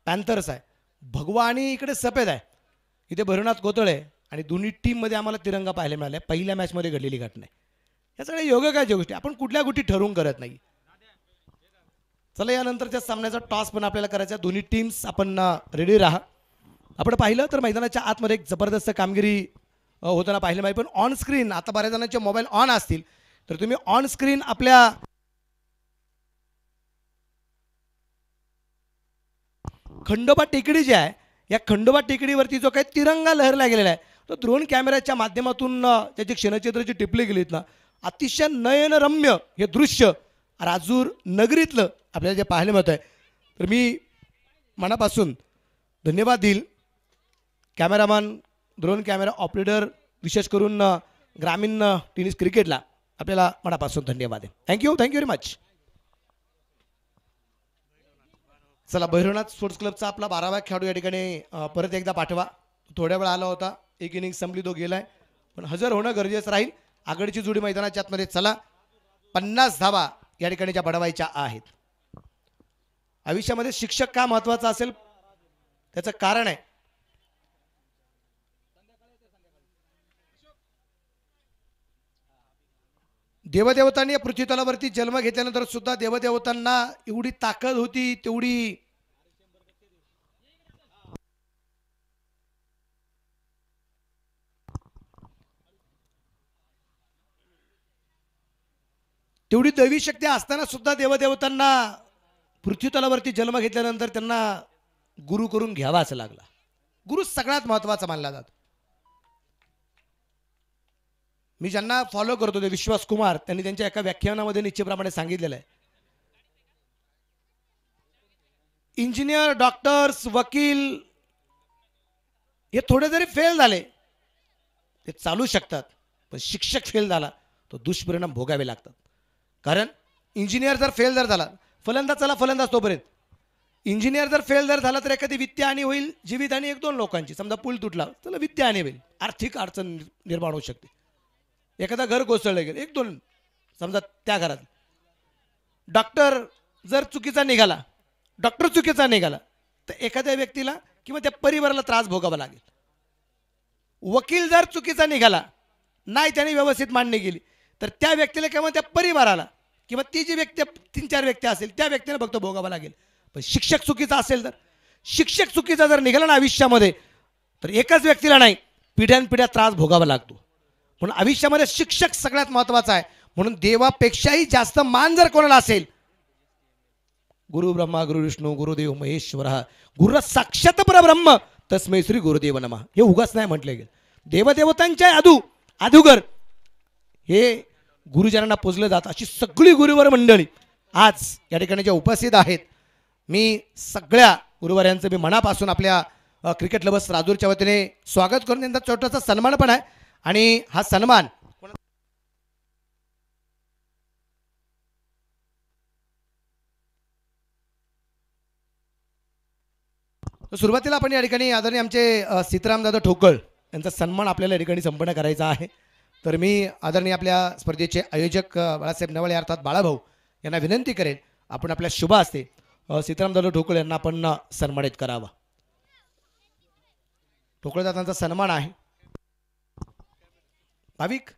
पॅन्थर्स आहे. भगवा आणि इकडे सफेद आहे. इथे भैरवनाथ कोतळे आणि दोन्ही टीममध्ये आम्हाला तिरंगा पाहायला मिळाला. पहिल्या मॅचमध्ये घडलेली घटना आहे. या सगळ्या योग्य काय गोष्टी आपण कुठल्या गोष्टी ठरवून करत नाही. चला यानंतरच्या सामन्याचा टॉस पण आपल्याला करायचा. दोन्ही टीम्स आपण रेडी राहा. आपण पाहिलं तर मैदानाच्या आतमध्ये एक जबरदस्त कामगिरी होताना पाहिलं माहिती. पण ऑन स्क्रीन आता बऱ्याच जणांचे मोबाईल ऑन असतील तर तुम्ही ऑन स्क्रीन आपल्या खंडोबा टेकडी जी आहे या खंडोबा टेकडीवरती जो काही तिरंगा लहरला गेलेला आहे तो ड्रोन कॅमेऱ्याच्या माध्यमातून त्याची क्षणचित्रची टिपली गेलीत ना अतिशय नयनरम्य हे दृश्य राजूर नगरीतलं आपल्याला जे पाहायला मिळत आहे. तर मी मनापासून धन्यवाद देईल कॅमेरामॅन ड्रोन कॅमेरा ऑपरेटर विशेष करून ग्रामीण टेनिस क्रिकेटला आपल्याला मनापासून धन्यवाद आहे. Thank you very much. चला भैरवनाथ स्पोर्ट्स क्लबचा आपला 12वा खेळाडू या ठिकाणी परत एकदा पाठवा. थोड्या वेळ आला होता एक इनिंग संपली तो गेलाय पण हजर होणं गरजेचं राहील. आघाडीची जोडी मैदानाच्या आतमध्ये चला 50 धावा या ठिकाणी ज्या बडवायच्या आहेत. आयुष्यामध्ये शिक्षक का महत्वाचा असेल त्याचं कारण आहे देवदेवतांनी पृथ्वीतलावरती जन्म घेतल्यानंतर सुद्धा देवदेवतांना एवढी ताकद होती तेवढी दैवी शक्ती असताना सुद्धा देवदेवतांना पृथ्वीतलावरती जन्म घेतल्यानंतर त्यांना गुरु करून घ्यावाच लागला. गुरु सगळ्यात महत्वाचा मानला जातो. मी ज्यांना फॉलो करतो ते विश्वास कुमार त्यांनी त्यांच्या एका व्याख्यानामध्ये निश्चितप्रमाणे सांगितलेलं आहे इंजिनियर डॉक्टर्स वकील हे थोडे जरी फेल झाले ते चालू शकतात पण शिक्षक फेल झाला तो दुष्परिणाम भोगावे लागतात. कारण इंजिनियर जर फेल जर झाला फलंदाज चला फलंदाज तोपर्यंत इंजिनियर जर फेल जर झाला तर एखादी वित्तीय हानी होईल जीवितहानी 1-2 लोकांची. समजा पूल तुटला चला वित्तीय हानी होईल आर्थिक अडचण निर्माण होऊ शकते. एखादा घर कोसळलं गेलं 1-2 समजा त्या घरात. डॉक्टर जर चुकीचा निघाला तर एखाद्या व्यक्तीला किंवा त्या परिवाराला त्रास भोगावा लागेल. वकील जर चुकीचा निघाला नाही त्याने व्यवस्थित मांडणी केली तर त्या व्यक्तीला किंवा त्या परिवाराला किंवा ती जी व्यक्ती 3-4 व्यक्ती असेल त्या व्यक्तीला फक्त भोगावा लागेल. पण शिक्षक चुकीचा असेल तर शिक्षक चुकीचा जर निघाला ना आयुष्यामध्ये तर एकाच व्यक्तीला नाही पिढ्यानपिढ्या त्रास भोगावा लागतो. म्हणून आयुष्यामध्ये शिक्षक सगळ्यात महत्वाचा आहे. म्हणून देवापेक्षाही जास्त मान जर कोणाला असेल गुरु ब्रह्मा गुरु विष्णू गुरुदेव महेश्वर गुरु साक्षात परब्रह्म तस्मै श्री गुरुदेव नमः हे उगाच नाही म्हटले गेले. देवदेवतांच्या अधुगर हे गुरुजनांना पोचलं जात. अशी सगळी गुरुवर मंडळी आज या ठिकाणी ज्या उपस्थित आहेत मी सगळ्या गुरुवाऱ्यांचं मी मनापासून आपल्या क्रिकेट क्लबस राजूरच्या वतीने स्वागत करून त्यांचा छोटासा सन्मान पण आहे. आणि हा सन्मान सुरुवातीला आपण या ठिकाणी आदरणीय आमचे सीताराम दादा ठोकळ यांचा सन्मान आपल्याला या ठिकाणी संपन्न करायचा आहे. तर मी आदरणीय आपल्या स्पर्धेचे आयोजक बाळासाहेब नवळे अर्थात बाळाभाऊ यांना विनंती करेन आपण आपल्या शुभ हस्ते सीताराम दादा ठोकळ यांना आपण सन्मानित करावा. ठोकळ दादांचा सन्मान आहे. भाविक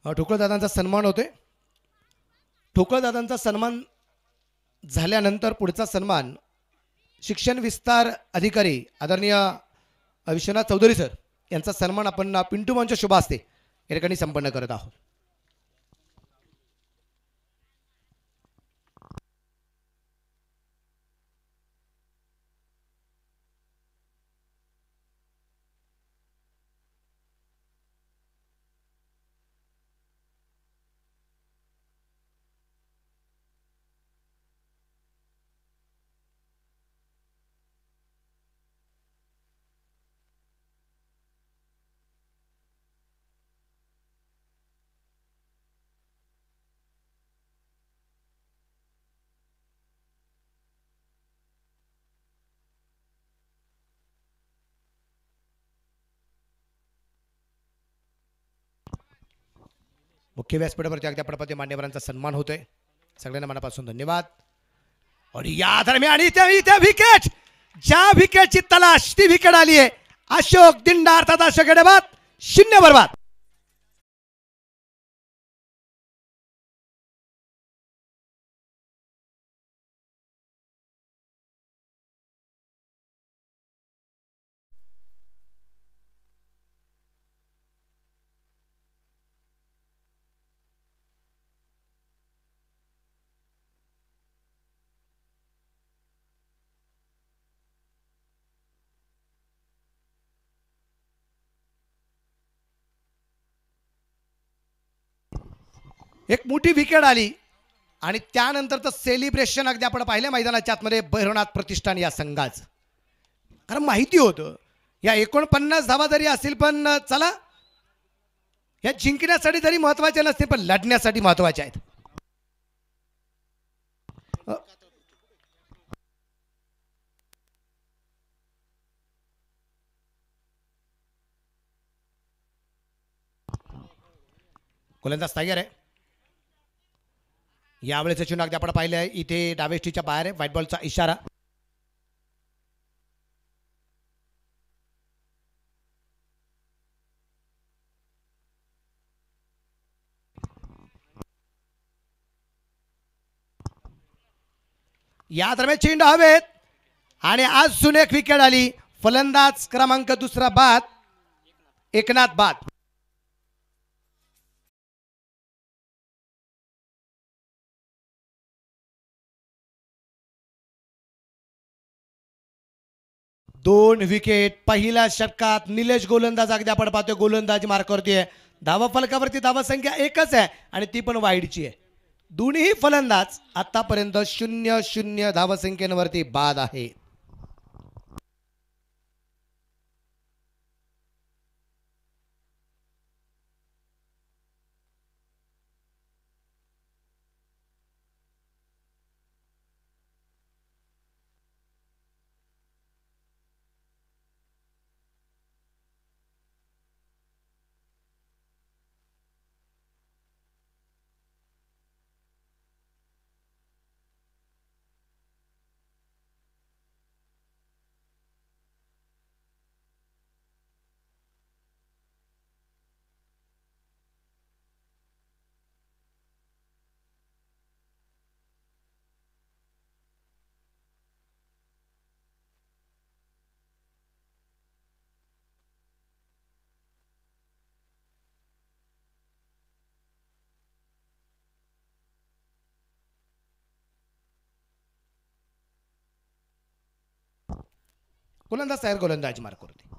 ठोकळदादांचा सन्मान होते. ठोकळदादांचा सन्मान झाल्यानंतर पुढचा सन्मान शिक्षण विस्तार अधिकारी आदरणीय विश्वनाथ चौधरी सर यांचा सन्मान आपण पिंटू मंच शुभ हस्ते या ठिकाणी संपन्न करत आहोत. मुख्य व्यासपीठावरती अगदी पडपती मान्यवरांचा सन्मान होतोय. सगळ्यांना मनापासून धन्यवाद. आणि या दरम्यान इथे विकेट ज्या विकेटची तलाश ती विकेट आली आहे. अशोक दिंडा अर्थात अशोक बाद 0 बरबाद. एक मोठी विकेट आली आणि त्यानंतर तर सेलिब्रेशन अगदी आपण पाहिलं मैदानाच्या आतमध्ये भैरवनाथ प्रतिष्ठान या संघाचं. कारण माहिती होतं या 49 धावा जरी असतील पण चला या जिंकण्यासाठी जरी महत्वाच्या नसतील पण लढण्यासाठी महत्वाच्या आहेत. गोलंदाज तयार आहे. यावेळेचं चेंडू अगदी आपण पाहिलं आहे इथे डावेष्टीच्या बाहेर आहे. व्हाईट बॉलचा इशारा. या दरम्यान चेंडू हवेत आणि अजून एक विकेट आली. फलंदाज क्रमांक दुसरा बाद एकनाथ बाद. दोन विकेट पहिल्या षटकात. निलेश गोलंदाज अगदी आपण पाहतोय गोलंदाजी मार्कावरती आहे. धावा फलकावरती धावा संख्या एकच आहे आणि ती पण वाईडची आहे. दोन्ही फलंदाज आतापर्यंत 0-0 धावा संख्येवरती बाद आहे. गोलंदाज तयार. गोलंदाजी मार्कावरती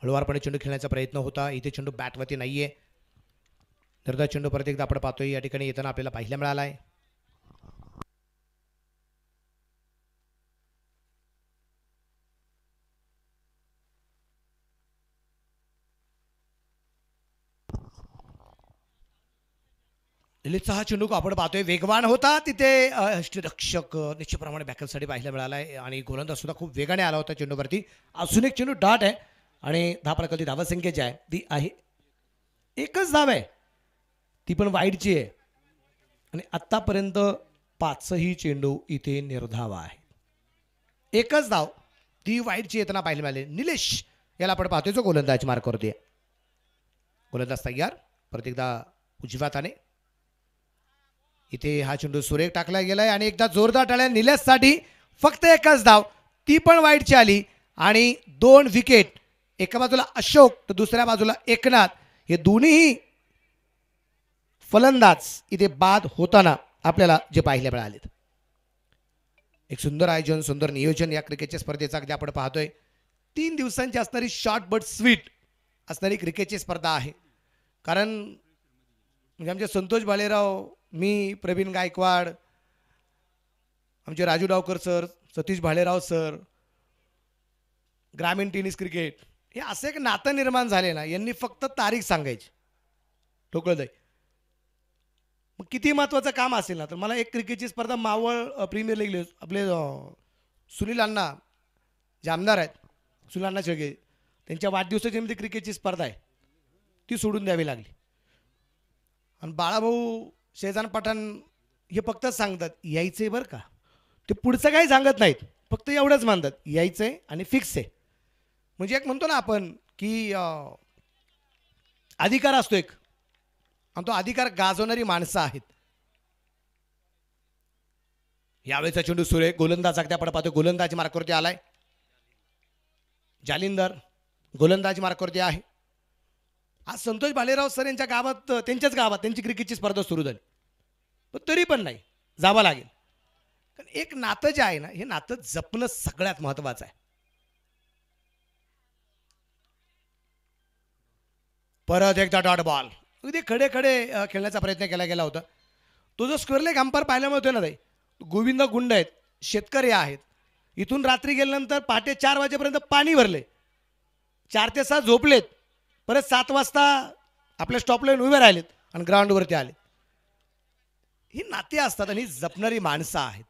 हळुवारपणे चेंडू खेळण्याचा प्रयत्न होता. इथे चेंडू बॅटवरती नाहीये. निर्धार चेंडू परत एकदा आपण पाहतोय या ठिकाणी येताना आपल्याला पाहायला मिळाला आहे. दिल्लीचा हा चेंडू आपण पाहतोय वेगवान होता. तिथे यष्टीरक्षक निश्चितप्रमाणे बॅकअपसाठी पाहायला मिळाला आहे आणि गोलंदाज सुद्धा खूप वेगाने आला होता चेंडूवरती. अजून एक चेंडू डॉट आहे आणि धापळकाची धावसंख्या जी आहे ती आहे एकच धाव आहे. ती पण वाईडची आहे आणि आत्तापर्यंत 5ही चेंडू इथे निर्धाव आहे. एकच धाव ती वाईडची येताना पाहायला मिळाली. निलेश याला आपण पाहतोय जो गोलंदाज मार्कावरती आहे. गोलंदाज तयार. परत एकदा उजव्या हाताने इथे हा चेंडू सुरेख टाकला गेलाय आणि एकदा जोरदार टाळ्या निलेशसाठी. फक्त एकच धाव ती पण वाईडची आली आणि 2 विकेट. एका बाजूला अशोक तर दुसऱ्या बाजूला एकनाथ हे दोन्ही फलंदाज इथे बाद होताना आपल्याला जे पाहायला मिळाले. एक सुंदर आयोजन सुंदर नियोजन या क्रिकेटच्या स्पर्धेचा अगदी आपण पाहतोय. 3 दिवसांची असणारी शॉर्ट बट स्वीट असणारी क्रिकेटची स्पर्धा आहे. कारण म्हणजे आमचे संतोष भालेराव, मी, प्रवीण गायकवाड, आमचे राजू डावकर सर, सतीश भालेराव सर, ग्रामीण टेनिस क्रिकेट हे असं एक नातं निर्माण झाले ना. यांनी फक्त तारीख सांगायची ठोकळ जाई. मग किती महत्त्वाचं काम असेल ना तर मला एक क्रिकेटची स्पर्धा मावळ प्रीमियर लीग आपले सुनील अण्णा जे आमदार आहेत सुनील अण्णा शेळके त्यांच्या वाढदिवसाची निमित्त क्रिकेटची स्पर्धा आहे ती सोडून द्यावी लागली. आणि बाळाभाऊ शेजान पठाण हे फक्त सांगतात यायचे बरं का. ते पुढचं काही सांगत नाहीत. फक्त एवढंच मानतात, यायचंय आणि फिक्स आहे. म्हणजे एक म्हणतो ना आपण की अधिकार असतो एक, आणि तो अधिकार गाजवणारी माणसं आहेत. यावेळेचा चेंडू सुरेख गोलंदाज अगदी आपण पाहतो, गोलंदाजी मार्कवरती आलाय. जालिंदर गोलंदाजी मार्कवरती आहे. आज संतोष भालेराव सर यांच्या गावात, त्यांच्याच गावात त्यांची क्रिकेटची स्पर्धा सुरू झाली, पण तरी पण नाही, जावं लागेल. कारण एक नातं जे आहे ना, हे नातं जपणं सगळ्यात महत्वाचं आहे. परत एकदा डॉट बॉल, अगदी खडे खडे खेळण्याचा प्रयत्न केला गेला होता. तो जो स्क्वेअर लेग अंपायर पाहायला मिळतोय ना ताई, गोविंद गुंड आहेत, शेतकरी आहेत. इथून रात्री गेल्यानंतर पहाटे 4 वाजेपर्यंत पाणी भरले, 4 ते 6 झोपलेत, परत 7 वाजता आपल्या स्टॉप लाईन उभे राहिलेत आणि ग्राउंडवरती आले. ही नाती असतात आणि जपणारी माणसं आहेत.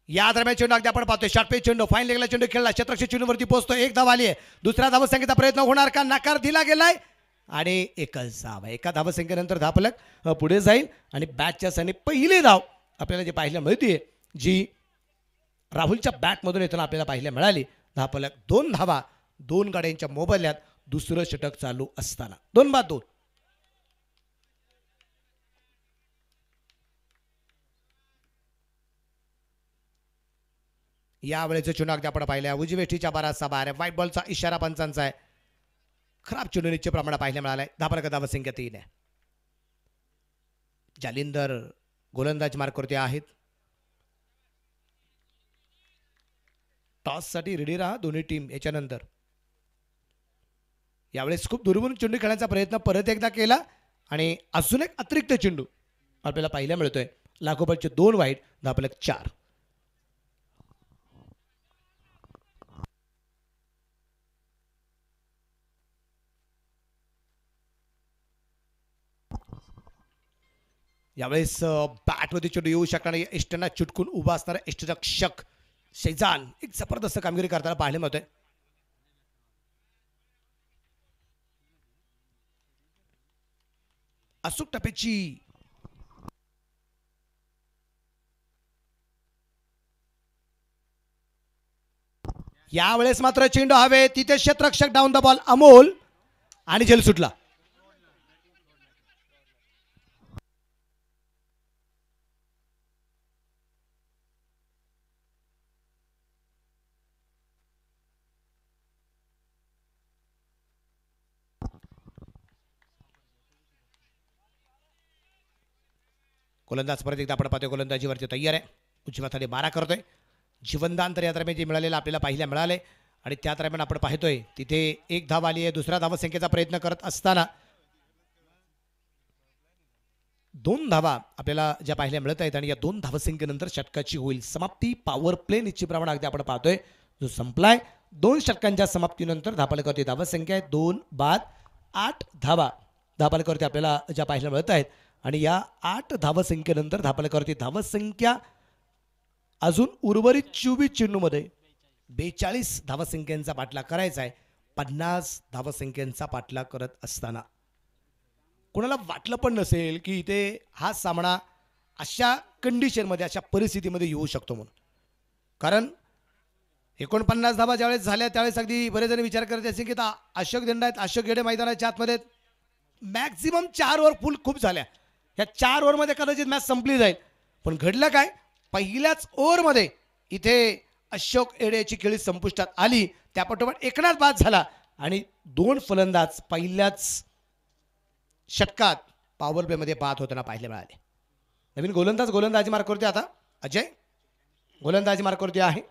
या दरम्यान चेंडू अगदी आपण पाहतोय, शॉर्टपेच चेंडू, फाईन लेगला चेंडू खेळला, क्षेत्ररक्षक चेंडूवरती पोहोचतो. एक धाव आली आहे. दुसऱ्या धावसंख्येचा प्रयत्न होणार का? नकार दिला गेलाय आणि एकच धाव आहे. एका धावसंख्येनंतर धावफलक पुढे जाईल आणि बॅटच्या सनी पहिली धाव आपल्याला जी पाहायला मिळते, जी राहुलच्या बॅटमधून येताना आपल्याला पाहायला मिळाली. धावफलक 2 धावा, 2 गाड्यांच्या मोबदल्यात दुसरं षटक चालू असताना 2-2. यावेळेचं चेंडू अगदी आपण पाहिल्या उजवेष्टीच्या बाराचा बाहेर, व्हाईट बॉलचा इशारा पंचांचा आहे. खराब चेंडू निश्चित प्रमाणात पाहायला मिळालाय. धावफलक धावसंख्या 3 आहे. जालिंदर गोलंदाज मार्कवरती आहेत. टॉससाठी रेडी राहा दोन्ही टीम. याच्यानंतर यावेळेस खूप दुर्गुण चेंडू खेळण्याचा प्रयत्न परत एकदा केला आणि अजून एक अतिरिक्त चेंडू आपल्याला पाहायला मिळतोय. लागोपाठचे 2 वाईट, धावफलक 4. यावेळेस बॅटवरती चेंडू येऊ शकणारा इष्टांना चुटकून उभा असणारा इष्टरक्षक शेजान एक जबरदस्त कामगिरी करताना पाहायला मिळतोय. अचूक टप्प्याची यावेळेस मात्र चेंडू हवे तिथे क्षेत्ररक्षक डाऊन द बॉल अमोल आणि झेल सुटला. गोलंदाज परत एकदा आपण पाहतोय, गोलंदाजीवरती तयार आहे. उजव्या हाताने मारा करतोय. जीवनदान तर या दरम्यान जे मिळालेलं आपल्याला पाहायला मिळाले आणि त्या दरम्यान आपण पाहतोय तिथे एक धाव आली आहे. दुसऱ्या धावसंख्येचा प्रयत्न करत असताना 2 धावा आपल्याला ज्या पाहायला मिळत आहेत आणि या 2 धावसंख्येनंतर षटकाची होईल समाप्ती. पॉवर प्ले निश्चित प्रमाणात अगदी आपण पाहतोय जो संपलाय. 2 षटकांच्या समाप्तीनंतर धावफलकावरती धावसंख्या आहे 2 बाद 8 धावा धावफलकावरती आपल्याला ज्या पाहायला मिळत आहेत आणि या 8 धावसंख्येनंतर धावफलकावरती धावसंख्या अजून उर्वरित 24 चेंडूमध्ये 42 धावसंख्यांचा पाठलाग करायचा आहे. 50 धावसंख्यांचा पाठलाग करत असताना कोणाला वाटलं पण नसेल की इथे हा सामना अशा कंडिशनमध्ये, अशा परिस्थितीमध्ये येऊ शकतो म्हणून. कारण 49 धावा ज्यावेळेस झाल्या त्यावेळेस अगदी बरेच जण विचार करत असेल की आता अशोक देंडा आहेत, अशोक गेडे मैदानाच्या आतमध्ये मॅक्झिमम 4 ओव्हर फुल खूप झाल्या, या 4 ओव्हरमध्ये कदाचित मॅच संपली जाईल. पण घडलं काय, पहिल्याच ओव्हरमध्ये इथे अशोक एडेची खेळी संपुष्टात आली. त्यापाठोपाठ एकनाथ बाद झाला आणि 2 फलंदाज पहिल्याच षटकात पॉवर प्लेमध्ये बाद होताना पाहायला मिळाले. नवीन गोलंदाज गोलंदाजी मार्कवरती आता अजय गोलंदाजी मार्कवरती आहे.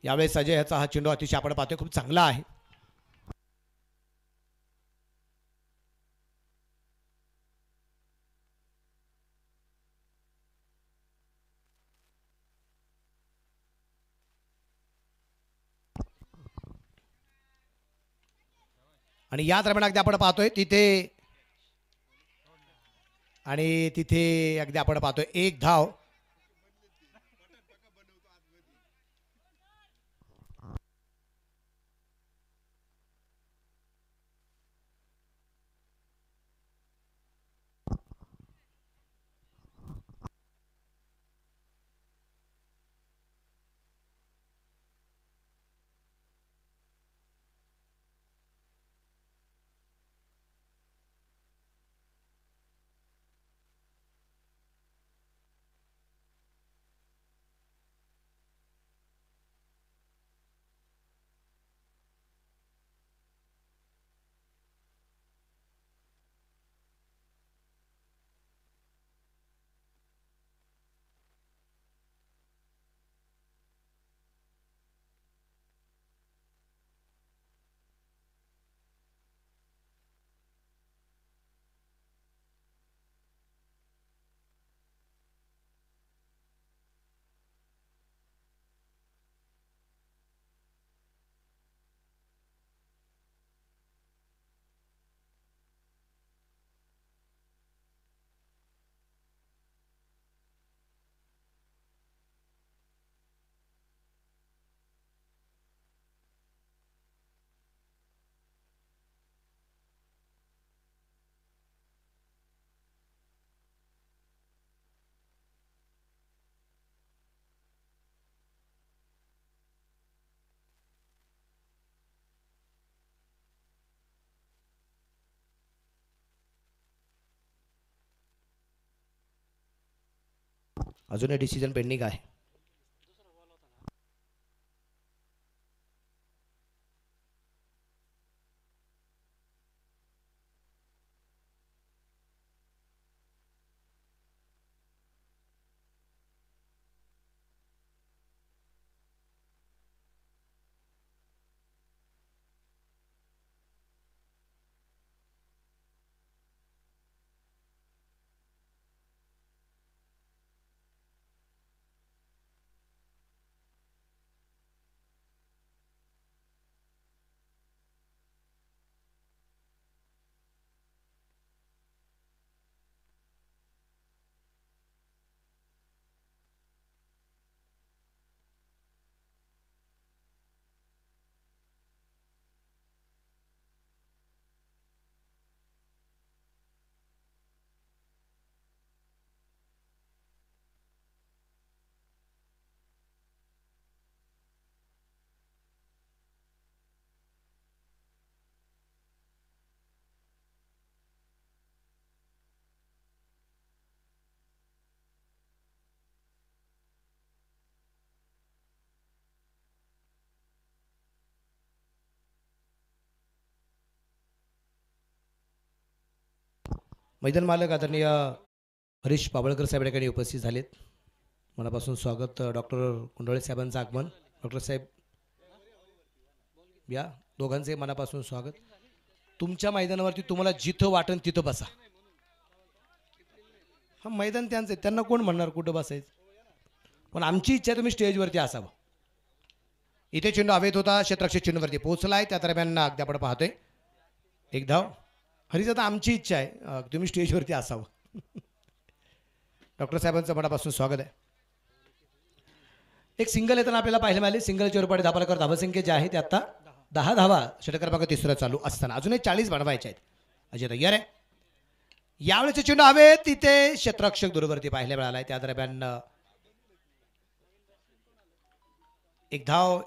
यावेळेस अजय याचा हा चेंडू अतिशय आपण पाहतोय खूप चांगला आहे. आणि या दरम्यान अगदी आपण पाहतोय तिथे अगदी आपण पाहतोय 1 धाव. अजूनही डिसिजन पेंडिंग आहे. मैदान मालक आदरणीय हरीश पाबळकर साहेब या ठिकाणी उपस्थित झालेत. मनापासून स्वागत. डॉक्टर कुंडळे साहेबांचं आगमन. डॉक्टर साहेब या दोघांचे मनापासून स्वागत. तुमच्या मैदानावरती तुम्हाला जिथं वाटन तिथं बसा. हा मैदान त्यांचं आहे, त्यांना कोण म्हणणार कुठं बसायचं. पण आमची इच्छा तुम्ही स्टेजवरती असावं. इथे चेंडू हवेत होता, क्षेत्ररक्षक चेंडूवरती पोहोचलाय. त्या दरम्यान अगदी आपण पाहतोय एक धाव. हरीच आता आमची इच्छा आहे तुम्ही स्टेजवरती असावं. डॉक्टर साहेबांचं मनापासून स्वागत आहे. एक सिंगल येताना आपल्याला पाहायला मिळाले. सिंगलच्या रूपाने धाबाला धावसंख्या जे आहे ते आता 10 धावा. षटक क्रमांक 3 चालू असताना अजूनही 40 बनवायचे आहेत. अजय तयार आहे. यावेळेचे चेंडू हवेत, तिथे क्षेत्ररक्षक दूरवरती पाहायला मिळालाय. त्या दरम्यान एक धाव.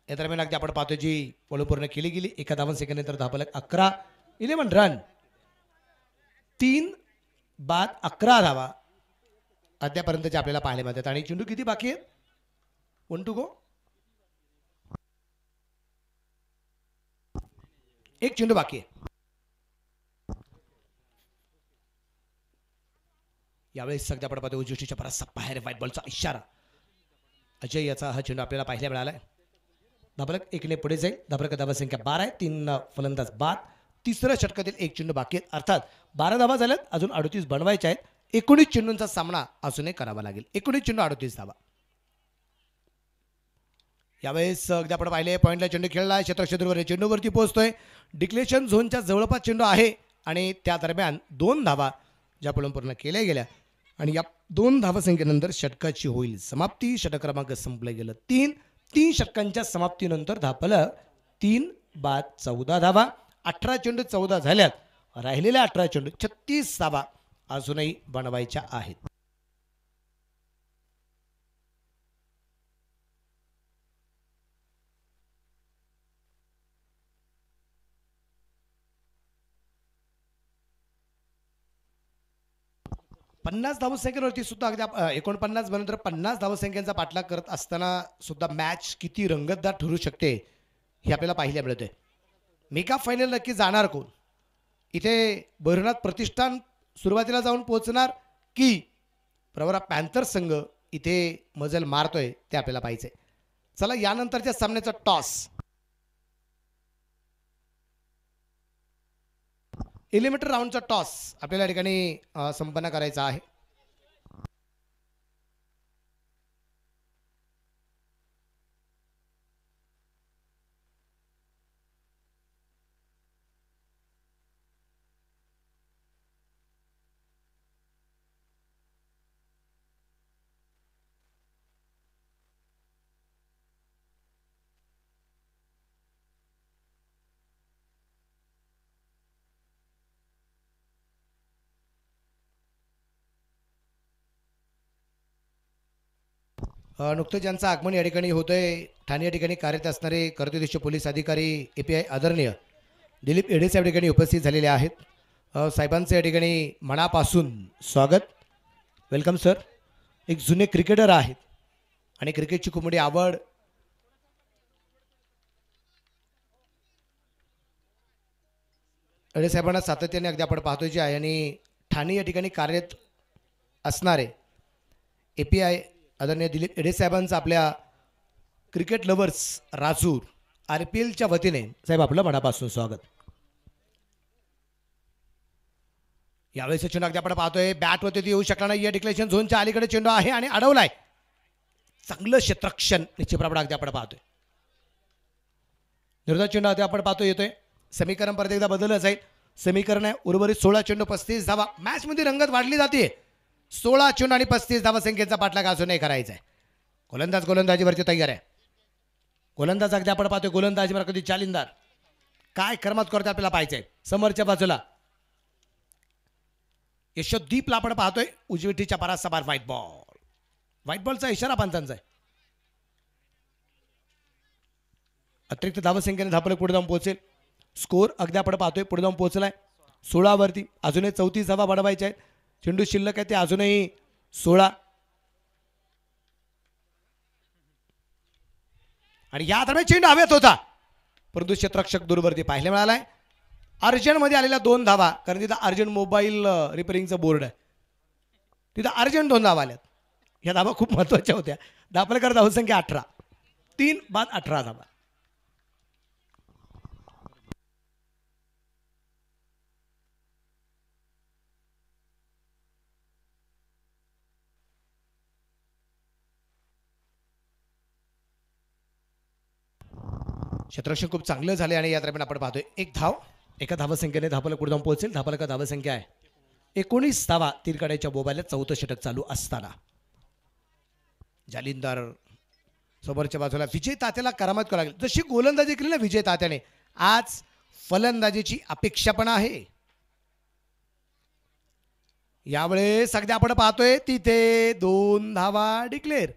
या दरम्यान अगदी आपण पाहतो जी पळू पूर्ण केली गेली. एका धावन सेकंदानंतर धावलक 11 रन. 3 बाद 11 धावा अद्यापर्यंतचे आपल्याला पाहायला मिळतात. आणि चेंडू किती बाकी आहेत? 1 to go. एक चेंडू बाकी आहे. यावेळेस सध्या आपण पाहतो उजवीच्या बराचसा बाहेर व्हाईट बॉलचा इशारा. अजय याचा हा चेंडू आपल्याला पाहायला मिळाला आहे. धाबलक 1 ने पुढे जाईल. धाबलक धावा संख्या 12 आहे. 3 फलंदाज बाद. तिसऱ्या षटकातील एक चेंडू बाकी आहेत. अर्थात 12 धावा झाल्यात, अजून 38 बनवायचे आहेत. 19 चेंडूंचा सामना अजूनही करावा लागेल. 19 चेंडू 38 धावा. यावेळेस अगदी आपण पाहिले पॉईंटला चेंडू खेळला. क्षेत्रक्षेत्रावर चेंडूवरती पोहोचतोय. डिक्लेशन झोनच्या जवळपास चेंडू आहे आणि त्या दरम्यान 2 धावा ज्या पळून पूर्ण केल्या गेल्या. आणि या 2 धावसंख्येनंतर षटकाची होईल समाप्ती. षटक क्रमांक संपलं गेलं 3 षटकांच्या समाप्तीनंतर धापलं 3 बाद 14 धावा. 18 चेंडू 14 झाल्यात. राहिलेल्या 18 चेंडू 36 धावा अजूनही बनवायच्या आहेत. पन्नास धावसंख्येवरती सुद्धा अगदी 49 बनंतर 50 धावसंख्यांचा पाठलाग करत असताना सुद्धा मॅच किती रंगतदार ठरू शकते हे आपल्याला पाहायला मिळते. मेगा फायनल नक्की जाणार कोण? इथे भैरवनाथ प्रतिष्ठान सुरुवातीला जाऊन पोहोचणार की प्रवरा पॅन्थर संघ इथे मजल मारतोय ते आपल्याला पाहायचंय. चला यानंतरच्या सामन्याचा टॉस. एलिमिनेटर राऊंडचा टॉस आपल्याला या ठिकाणी संपन्न करायचा आहे. नुकतंच ज्यांचं आगमन या ठिकाणी होतंय ठाणे या ठिकाणी कार्यरत असणारे कर्तव्यनिष्ठ पोलीस अधिकारी API आदरणीय दिलीप येडे साहेब या ठिकाणी उपस्थित झालेले आहेत. साहेबांचं या ठिकाणी मनापासून स्वागत. Welcome sir. एक जुने क्रिकेटर आहेत आणि क्रिकेटची खूप मोठी आवड. अडे साहेबांना सातत्याने अगदी आपण पाहतोय जे आहे आणि ठाणे या ठिकाणी कार्यरत असणारे API आदरणीय दिलीप एडे साहेबांचं आपल्या क्रिकेट लवर्स राजूर RPLच्या वतीने साहेब आपलं मनापासून स्वागत. यावेळेस चेंडू अगदी आपण पाहतोय बॅट वरती येऊ शकला नाही. या डिक्लेरेशन झोनच्या अलीकडे चेंडू आहे आणि अडवलाय. चांगलं क्षेत्ररक्षण निश्चितप्रमाणे अगदी आपण पाहतोय. निर्धार चेंडू अगदी आपण पाहतोय येतोय. समीकरण परत एकदा बदललं जाईल. समीकरण आहे उर्वरित 16 चेंडू 35 धावा. मॅच मध्ये रंगत वाढली जाते. 16 चेंडू आणि 35 धावा संख्येचा पाठलाग अजूनही करायचा आहे. गोलंदाज गोलंदाजीवरती तयार आहे. गोलंदाज अगदी आपण पाहतोय गोलंदाजीवर कधी चालिंदार काय कर्मात करते आपल्याला पाहायचंय. समोरच्या बाजूला यशोदीपला आपण पाहतोय उजवीटीच्या परासा बार व्हाईट बॉल. व्हाईट बॉलचा इशारा पंचांचा आहे. अतिरिक्त धावसंख्येने धापले पुढे जाऊन पोहोचेल. स्कोर अगदी आपण पाहतोय पुढे जाऊन पोहोचलाय 16 वरती. अजूनही 34 धावा वाढवायच्या आहेत. चेंडू शिल्लक आहे ते अजूनही 16 आणि या दरम्यान चेंडू हवेत होता परंतु क्षेत्ररक्षक दूरवरती पाहायला मिळालाय. अर्जंटमध्ये आलेल्या 2 धावा कारण तिथं अर्जंट मोबाईल रिपेअरिंगचं बोर्ड आहे. तिथं अर्जंट 2 धावा आल्यात. ह्या धावा खूप महत्त्वाच्या होत्या. दापलकर धावसंख्या 18 3 बाद 18 धावा. क्षेत्ररक्षण खूप चांगलं झाले आणि या दरम्यान आपण पाहतोय एक धाव एका धावसंख्येने धापला पुढे जाऊन पोहोचेल. धापला धावसंख्या आहे 19 धावा. तिरकड्याच्या बोबायला 4थं षटक चालू असताना जालिंदर समोरच्या बाजूला विजय तात्याला करामत करावी लागेल. जशी गोलंदाजी केली ना विजय तात्याने आज फलंदाजीची अपेक्षा पण आहे. यावेळेस अगदी आपण पाहतोय तिथे 2 धावा डिक्लेअर.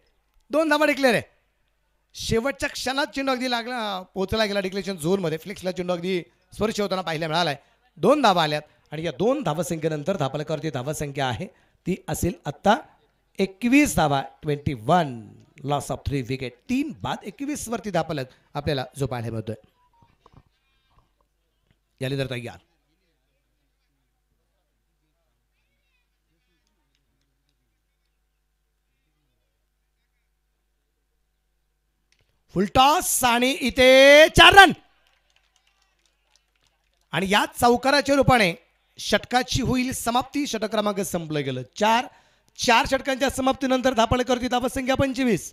2 धावा डिक्लेअर आहे. शेवटच्या क्षणात चेंडू अगदी लागला पोहोचला गेला डिक्लेरेशन झोनमध्ये. फ्लिक्सला चेंडू अगदी स्पर्श होताना पाहायला मिळालाय. 2 धावा आल्यात आणि या 2 धावसंख्येनंतर धापलकरची धावसंख्या आहे ती असेल आत्ता 21 धावा. 21 लॉस ऑफ 3 विकेट. 3 बाद 21 वरती धापलक आपल्याला जो पाहायला मिळतोय. याली तर तयार. फुलटॉस आणि इथे 4 रन आणि या चौकाराच्या रूपाने षटकाची होईल समाप्ती. षटक क्रमांक संपलं गेलं. 4 षटकांच्या समाप्तीनंतर धापलकरची धावसंख्या 25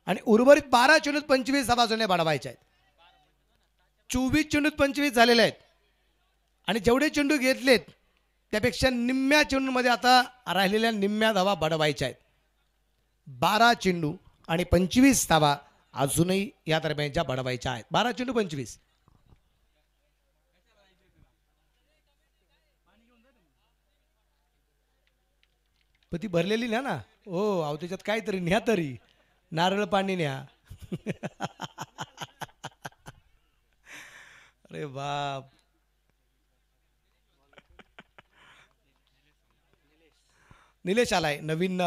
आणि उर्वरित 12 चेंडूत 25 धावा अजून वाढवायच्या आहेत. 24 चेंडूत 25 झालेले आहेत आणि जेवढे चेंडू घेतलेत त्यापेक्षा निम्म्या चेंडूमध्ये आता राहिलेल्या निम्म्या धावा वाढवायच्या आहेत. 12 चेंडू आणि 25 धावा अजूनही या दरम्यानच्या वाढवायच्या आहेत. 12 चेंडू 25. पण ती भरलेली न्या ना. हो अहो त्याच्यात काहीतरी न्या तरी नारळ पाणी न्या. अरे बाप. निलेश आलाय नवीन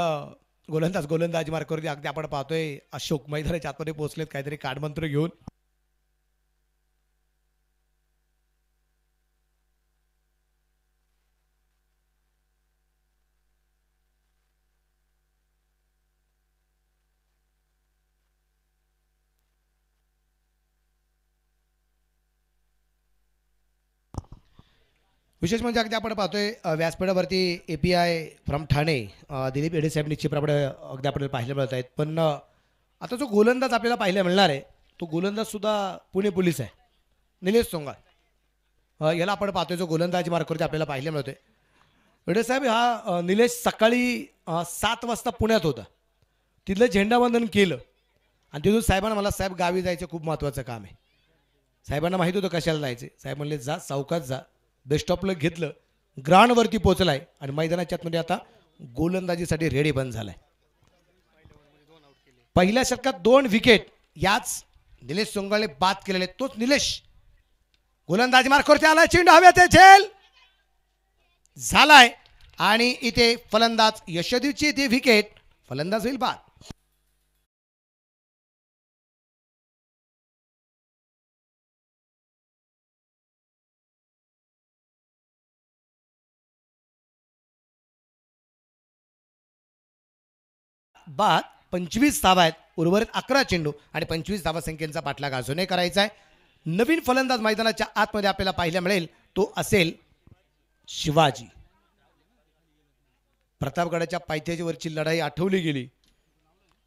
गोलंदाज मार्कवरती. अगदी आपण पाहतोय अशोक मैदानाच्या आतमध्ये पोहोचलेत काहीतरी काढमंत्र घेऊन. विशेष म्हणजे अगदी आपण पाहतोय व्यासपीठावरती API फ्रॉम ठाणे दिलीप एडे साहेब निश्चितप्रमाणे अगदी आपल्याला पाहायला मिळत आहेत. पण आता जो गोलंदाज आपल्याला पाहायला मिळणार आहे तो गोलंदाज सुद्धा पुणे पोलीस आहे. निलेश सोंगाळ याला आपण पाहतोय जो गोलंदाजी मार्कवरती आपल्याला पाहायला मिळतोय. एडे साहेब हा निलेश सकाळी 7 वाजता पुण्यात होता. तिथलं झेंडावंदन केलं आणि तिथून साहेबांना मला साहेब गावी जायचं खूप महत्त्वाचं काम आहे. साहेबांना माहिती होतं कशाला जायचं. साहेब म्हणले जा सावकाश जा. बेस्ट ऑफला घेतलं. ग्राउंडवरती पोहोचलाय आणि मैदानाच्या आतमध्ये आता गोलंदाजीसाठी रेडी बंद झालाय. पहिल्या षटकात 2 विकेट याच निलेश सोंगाळने बाद केलेले. तोच निलेश गोलंदाजी मार्कवरती आला. चेंडू हवेत झेल झालाय आणि इथे फलंदाज यशोदीपची ती विकेट फलंदाज होईल बाद. बाद 25 धावा आहेत. उर्वरित 11 चेंडू आणि 25 धावा संख्येचा पाठलाग अजूनही करायचा आहे. नवीन फलंदाज मैदानाच्या आतमध्ये आपल्याला पाहायला मिळेल तो असेल शिवाजी. प्रतापगडाच्या पायथ्यावरची लढाई आठवली गेली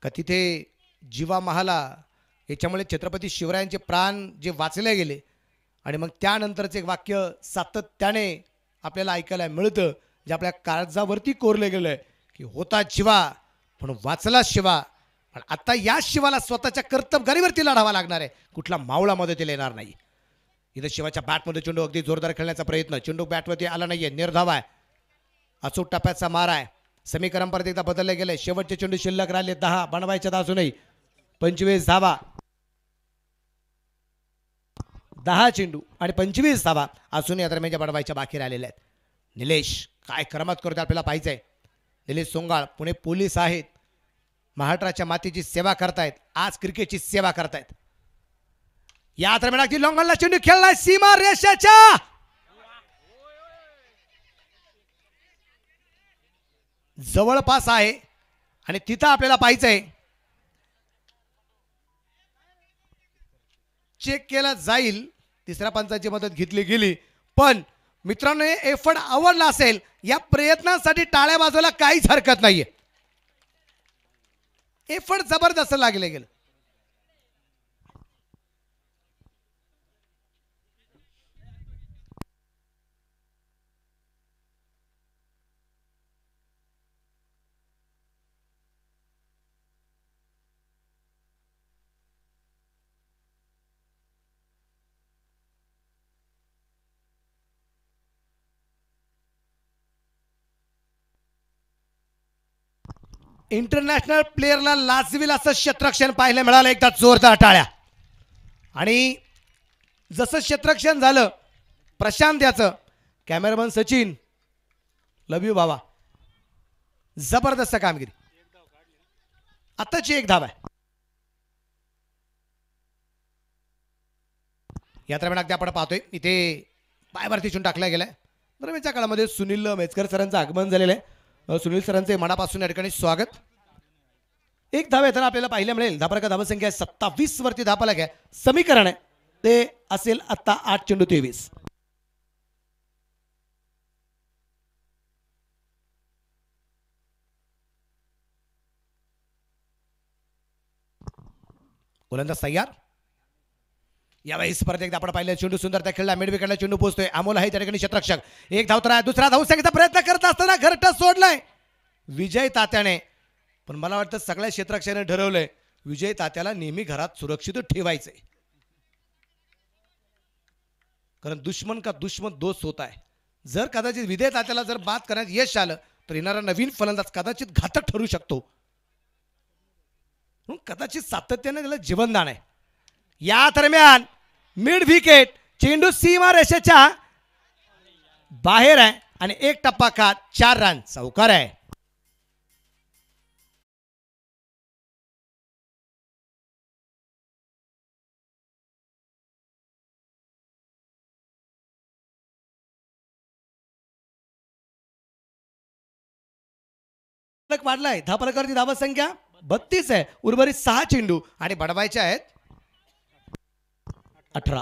का तिथे जीवा महाला याच्यामुळे छत्रपती शिवरायांचे प्राण जे वाचले गेले आणि मग त्यानंतरचे एक वाक्य सातत्याने आपल्याला ऐकायला मिळतं जे आपल्या काळजावरती कोरले गेलंय की होता जीवा पण वाचला शिवा. पण आता या शिवाला स्वतःच्या कर्तबगारीवरती लढावा लागणार आहे. कुठला मावळा मदतीला येणार नाही. इथं शिवाच्या बॅटमध्ये चेंडू अगदी जोरदार खेळण्याचा प्रयत्न. चेंडू बॅटवरती आला नाहीये. निर्धाव आहे. अचूक टप्प्याचा मार आहे. समीकरण परत एकदा बदलले गेले. शेवटचे चेंडू शिल्लक राहिले 10. बनवायचे अजूनही 25 धावा. 10 चेंडू आणि 25 धावा असून या दरम्यानच्या बनवायच्या बाकी राहिलेल्या आहेत. निलेश काय करमत करतो आपल्याला पाहिजे. निलेश सोंगाळ पुणे पोलीस आहेत. महाराष्ट्राच्या मातीची सेवा करतायत. आज क्रिकेटची सेवा करतायत. या दरम्यान लॉंगॉनला चेंडू खेळलाय सीमा रेषेच्या जवळपास आहे आणि तिथं आपल्याला पाहायचंय चेक केला जाईल. तिसऱ्या पंचाची मदत घेतली गेली पण मित्रांनो एफर्ट आवडला असेल. या प्रयत्नांसाठी टाळ्या वाजवायला काहीच हरकत नाहीये. एफर्ट जबरदस्त लागले गेलं. इंटरनॅशनल प्लेयरला लाजविल असं क्षेत्ररक्षण पाहायला मिळालं. एकदा जोरदार टाळ्या. आणि जसं क्षेत्ररक्षण झालं प्रशांत याचं कॅमेरामन सचिन लव यू बाबा जबरदस्त कामगिरी. आताची एक धाव आहे. या दरम्यान अगदी आपण पाहतोय इथे पायवरती चून टाकला गेलाय. दरम्यानच्या काळामध्ये सुनील मेचकर सरांचं आगमन झालेलं आहे. सुनील सरांचे मनापासून या ठिकाणी स्वागत. एक धाव येताना आपल्याला पाहायला मिळेल. धापरका धावसंख्या 27 वरती धापाला घ्या. समीकरण आहे ते असेल आता 8 चेंडू 23. गोलंदाज तयार. यावेळेस परत एकदा आपण पाहिलं चेंडू सुंदर त्या खेळला. मिड विकेटला चेंडू पोहोचतोय. अमोल आहे त्या ठिकाणी क्षेत्ररक्षक. एक धाव तर आहे. दुसरा धाव संख्येचा प्रयत्न करत असताना घरटं सोडलाय विजय तात्याने. पण मला वाटतं सगळ्या क्षेत्ररक्षकाने ठरवलंय विजय तात्याला नेहमी घरात सुरक्षित ठेवायचंय. कारण दुश्मन का दुश्मन दोस्त होत आहे. जर कदाचित विजय तात्याला जर बाद करण्यात यश आलं तर येणारा नवीन फलंदाज कदाचित घातक ठरू शकतो. कदाचित सातत्याने त्याला जीवनदान आहे. या दरम्यान मिड विकेट चेंडू सीमा रेषेच्या बाहेर आहे आणि एक टप्पा खात 4 रन चौकार आहे. वाढलाय. धापरकरची धावा संख्या 32 आहे. उर्वरित 6 चेंडू आणि बडवायचे आहेत 18.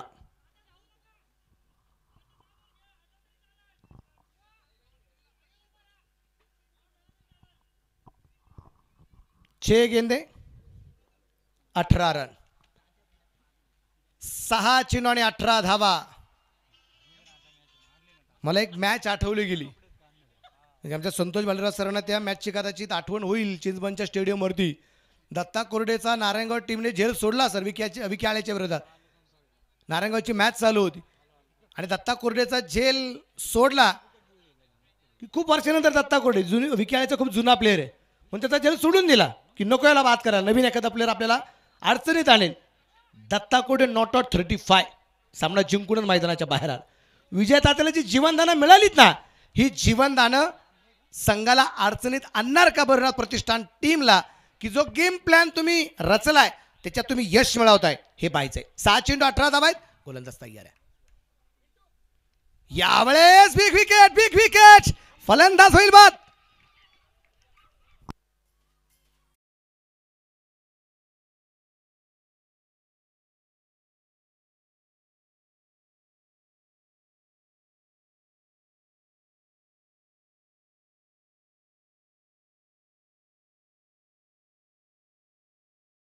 छे गेंदे 18 रन. 6 चेंडू आणि 18 धावा. मला एक मॅच आठवली गेली. आमच्या संतोष बालराज सरांना त्या मॅचची कदाचित आठवण होईल. चिंचबनच्या स्टेडियमवरती दत्ता कोरडेचा नारायणगाव टीमने झेल सोडला सर विकी आळेच्या विरोधात. नारायणगावची मॅच चालू होती आणि दत्ता कोरडेचा झेल सोडला की खूप वर्षानंतर दत्ता कोरडे जुनी विकी आळेचा खूप जुना प्लेअर आहे पण त्याचा झेल सोडून दिला की नको याला बात करा. नवीन एखादा प्लेअर आपल्याला अडचणीत आणेल. दत्ता कोरडे नॉट आउट 35 सामना जिंकून मैदानाच्या बाहेर आला. विजय तात्याला जी जीवनदानं मिळालीत ना ही जीवनदानं संघाला अडचणीत आणणार का भरनाथ प्रतिष्ठान टीमला, की जो गेम प्लॅन तुम्ही रचलाय त्याच्यात तुम्ही यश मिळवताय हे पाहायचंय. 6 चेंडू 18 धावा आहेत. गोलंदाज तयार आहे. यावेळेस बिग विकेट फलंदाज होईल बाद.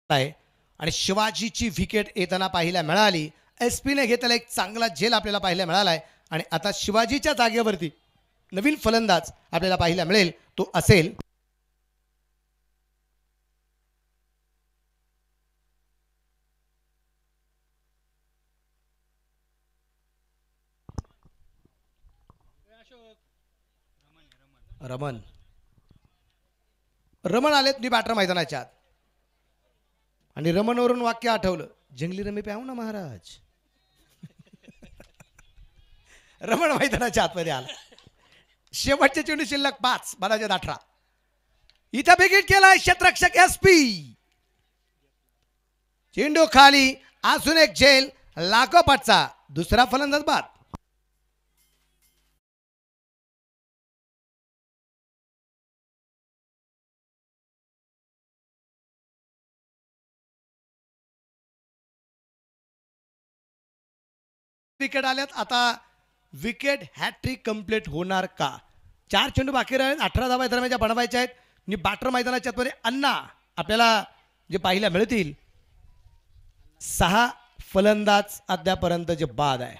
आहे आणि शिवाजीची विकेट येताना पाहायला मिळाली. एसपीने घेतलेला एक चांगला झेल आपल्याला पाहायला मिळालाय आणि आता शिवाजीच्या जागेवरती नवीन फलंदाज आपल्याला पाहायला मिळेल. तो असेल रमन. रमन आलेत मी बॅटर मैदानाच्या आत आणि रमनवरून वाक्य आठवलं, जंगली रमी पाहू ना महाराज. रमन मैदानाच्या आतमध्ये आला. शेवटचे चेंडू शिल्लक 5 बालाजी 18. इथं विकेट केलाय क्षेत्ररक्षक एसपी. चेंडू खाली अजून एक झेल लागोपाठचा दुसरा फलंदाज बाद. विकेट आल्यात. आता विकेट हॅट्रिक कंप्लीट होणार का? 4 चेंडू बाकी राहिले. 18 धावा दरम्यानच्या बनवायच्या आहेत आणि बॅटर मैदानाच्या आतमध्ये अण्णा आपल्याला जे पाहायला मिळतील. 6 फलंदाज अद्यापर्यंत जे बाद आहे.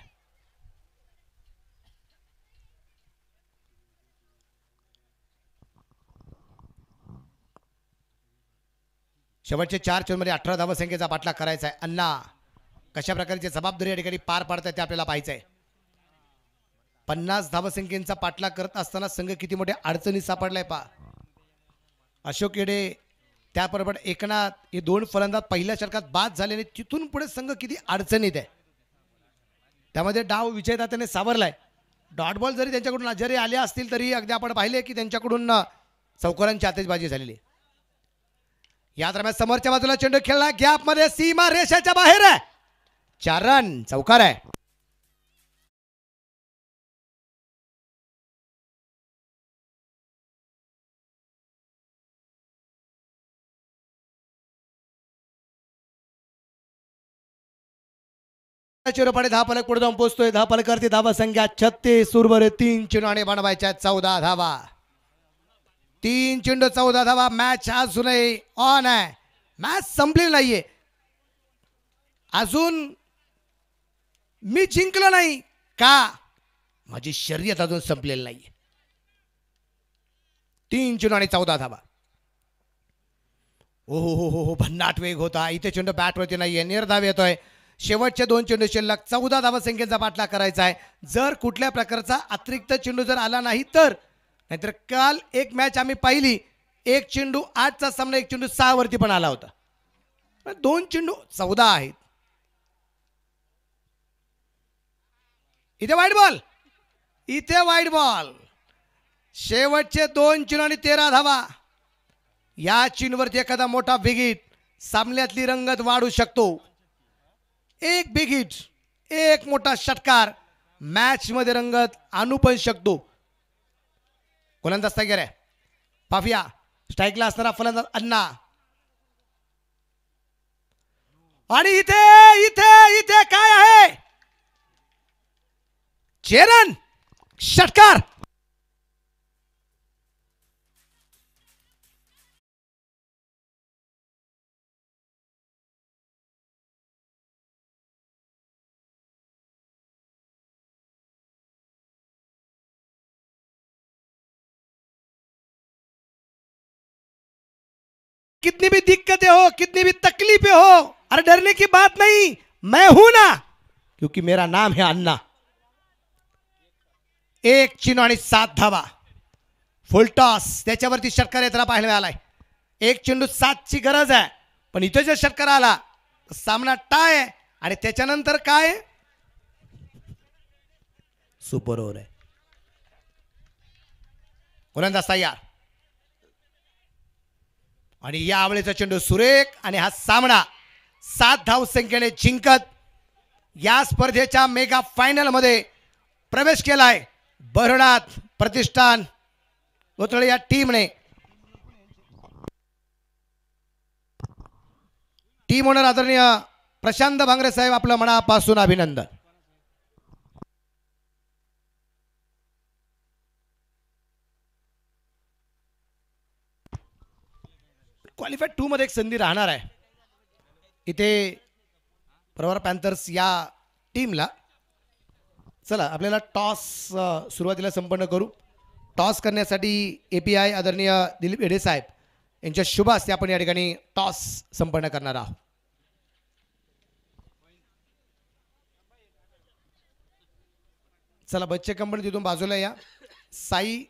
शेवटचे 4 चेंडूमध्ये 18 धावा संख्येचा पाठलाग करायचा आहे. अण्णा कशा प्रकारची जबाबदारी या ठिकाणी पार पाडतात ते आपल्याला पाहायचं आहे. 50 धावसंख्येचा पाठलाग करत असताना संघ किती मोठ्या अडचणीत सापडलाय पा. अशोक येडे त्याबरोबर एकनाथ हे 2 फलंदाज पहिल्या षटकात बाद झाले आणि तिथून पुढे संघ किती अडचणीत आहे. त्यामध्ये डाव विजयदात्याने सावरलाय. डॉट बॉल जरी त्यांच्याकडून जरी आले असतील तरी अगदी आपण पाहिले की त्यांच्याकडून चौकारांची आतिषबाजी झालेली. या दरम्यान समोरच्या बाजूला चेंडू खेळला गॅप मध्ये सीमा रेषेच्या बाहेर आहे. 4 रन चौकार आहे. चिरोपाडे 10 फलक पुढे जाऊन पोहोचतोय. 10 फलकावरती धावा संख्या 36. उर्वरित 3 चेंडू बनवायच्या 14 धावा. 3 चेंडू 14 धावा. मॅच अजूनही ऑन आहे. मॅच संपलेली नाहीये अजून. मी जिंकलो नाही का? माझी शर्यत अजून संपलेली नाहीये. 3 चेंडू आणि 14 धावा. ओहो हो हो हो भन्नाट वेग होता. इथे चेंडू बॅटवरती नाहीये. निर्धाव येतोय. शेवटचे 2 चेंडू शिल्लक 14 धावा संख्येचा पाठलाग करायचा आहे. जर कुठल्या प्रकारचा अतिरिक्त चेंडू जर आला नाही तर, नाहीतर काल एक मॅच आम्ही पाहिली 1 चेंडू 8चा सामना 1 चेंडू 6 वरती पण आला होता. 2 चेंडू 14 आहेत. इथे वाईट बॉल. इथे वाईट बॉल. शेवटचे 2 चेंडू आणि 13 धावा. या चेंडूवरती एखादा मोठा बिग सामन्यातली रंगत वाढू शकतो. एक बिग हिट, एक मोठा षटकार मॅच मध्ये रंगत आणू पण शकतो. गोलंदाज तयार आहे. पाफिया स्ट्राईकला असणारा फलंदाज अण्णा. आणि इथे इथे इथे काय आहे? चेरन षटकार. कितनी भी दिक्कतें हो, कितनी भी तकलीफें हो, अरे डरने की बात नहीं, मैं हूं ना, क्योंकि मेरा नाम है अन्ना. 1 चेंडू आणि 7 धावा. फुल टॉस त्याच्यावरती षटकार येताना पाहायला मिळालाय. 1 चेंडू 7 ची गरज आहे पण इथे जर षटकार आला सामना टाय आहे. आणि त्याच्यानंतर काय? सुपर ओव्हर आहे. गोलंदाज तयार आणि या आवळीचा चेंडू सुरेख आणि हा सामना 7 धावसंख्येने जिंकत या स्पर्धेच्या मेगा फायनल मध्ये प्रवेश केलाय भरणात प्रतिष्ठान कोथळे या टीमने. टीम ओनर आदरणीय प्रशांत भांगरे साहेब आपलं मनापासून अभिनंदन. क्वालिफाईड 2 मध्ये एक संधी राहणार आहे इथे प्रवर पॅन्थर्स या टीमला. चला आपल्याला टॉस सुरुवातीला संपन्न करू. टॉस करण्यासाठी API आदरणीय दिलीप येडे साहेब यांच्या शुभ हस्ते आपण या ठिकाणी टॉस संपन्न करणार आहोत. चला बच्चे कंपनी तिथून बाजूला या. साई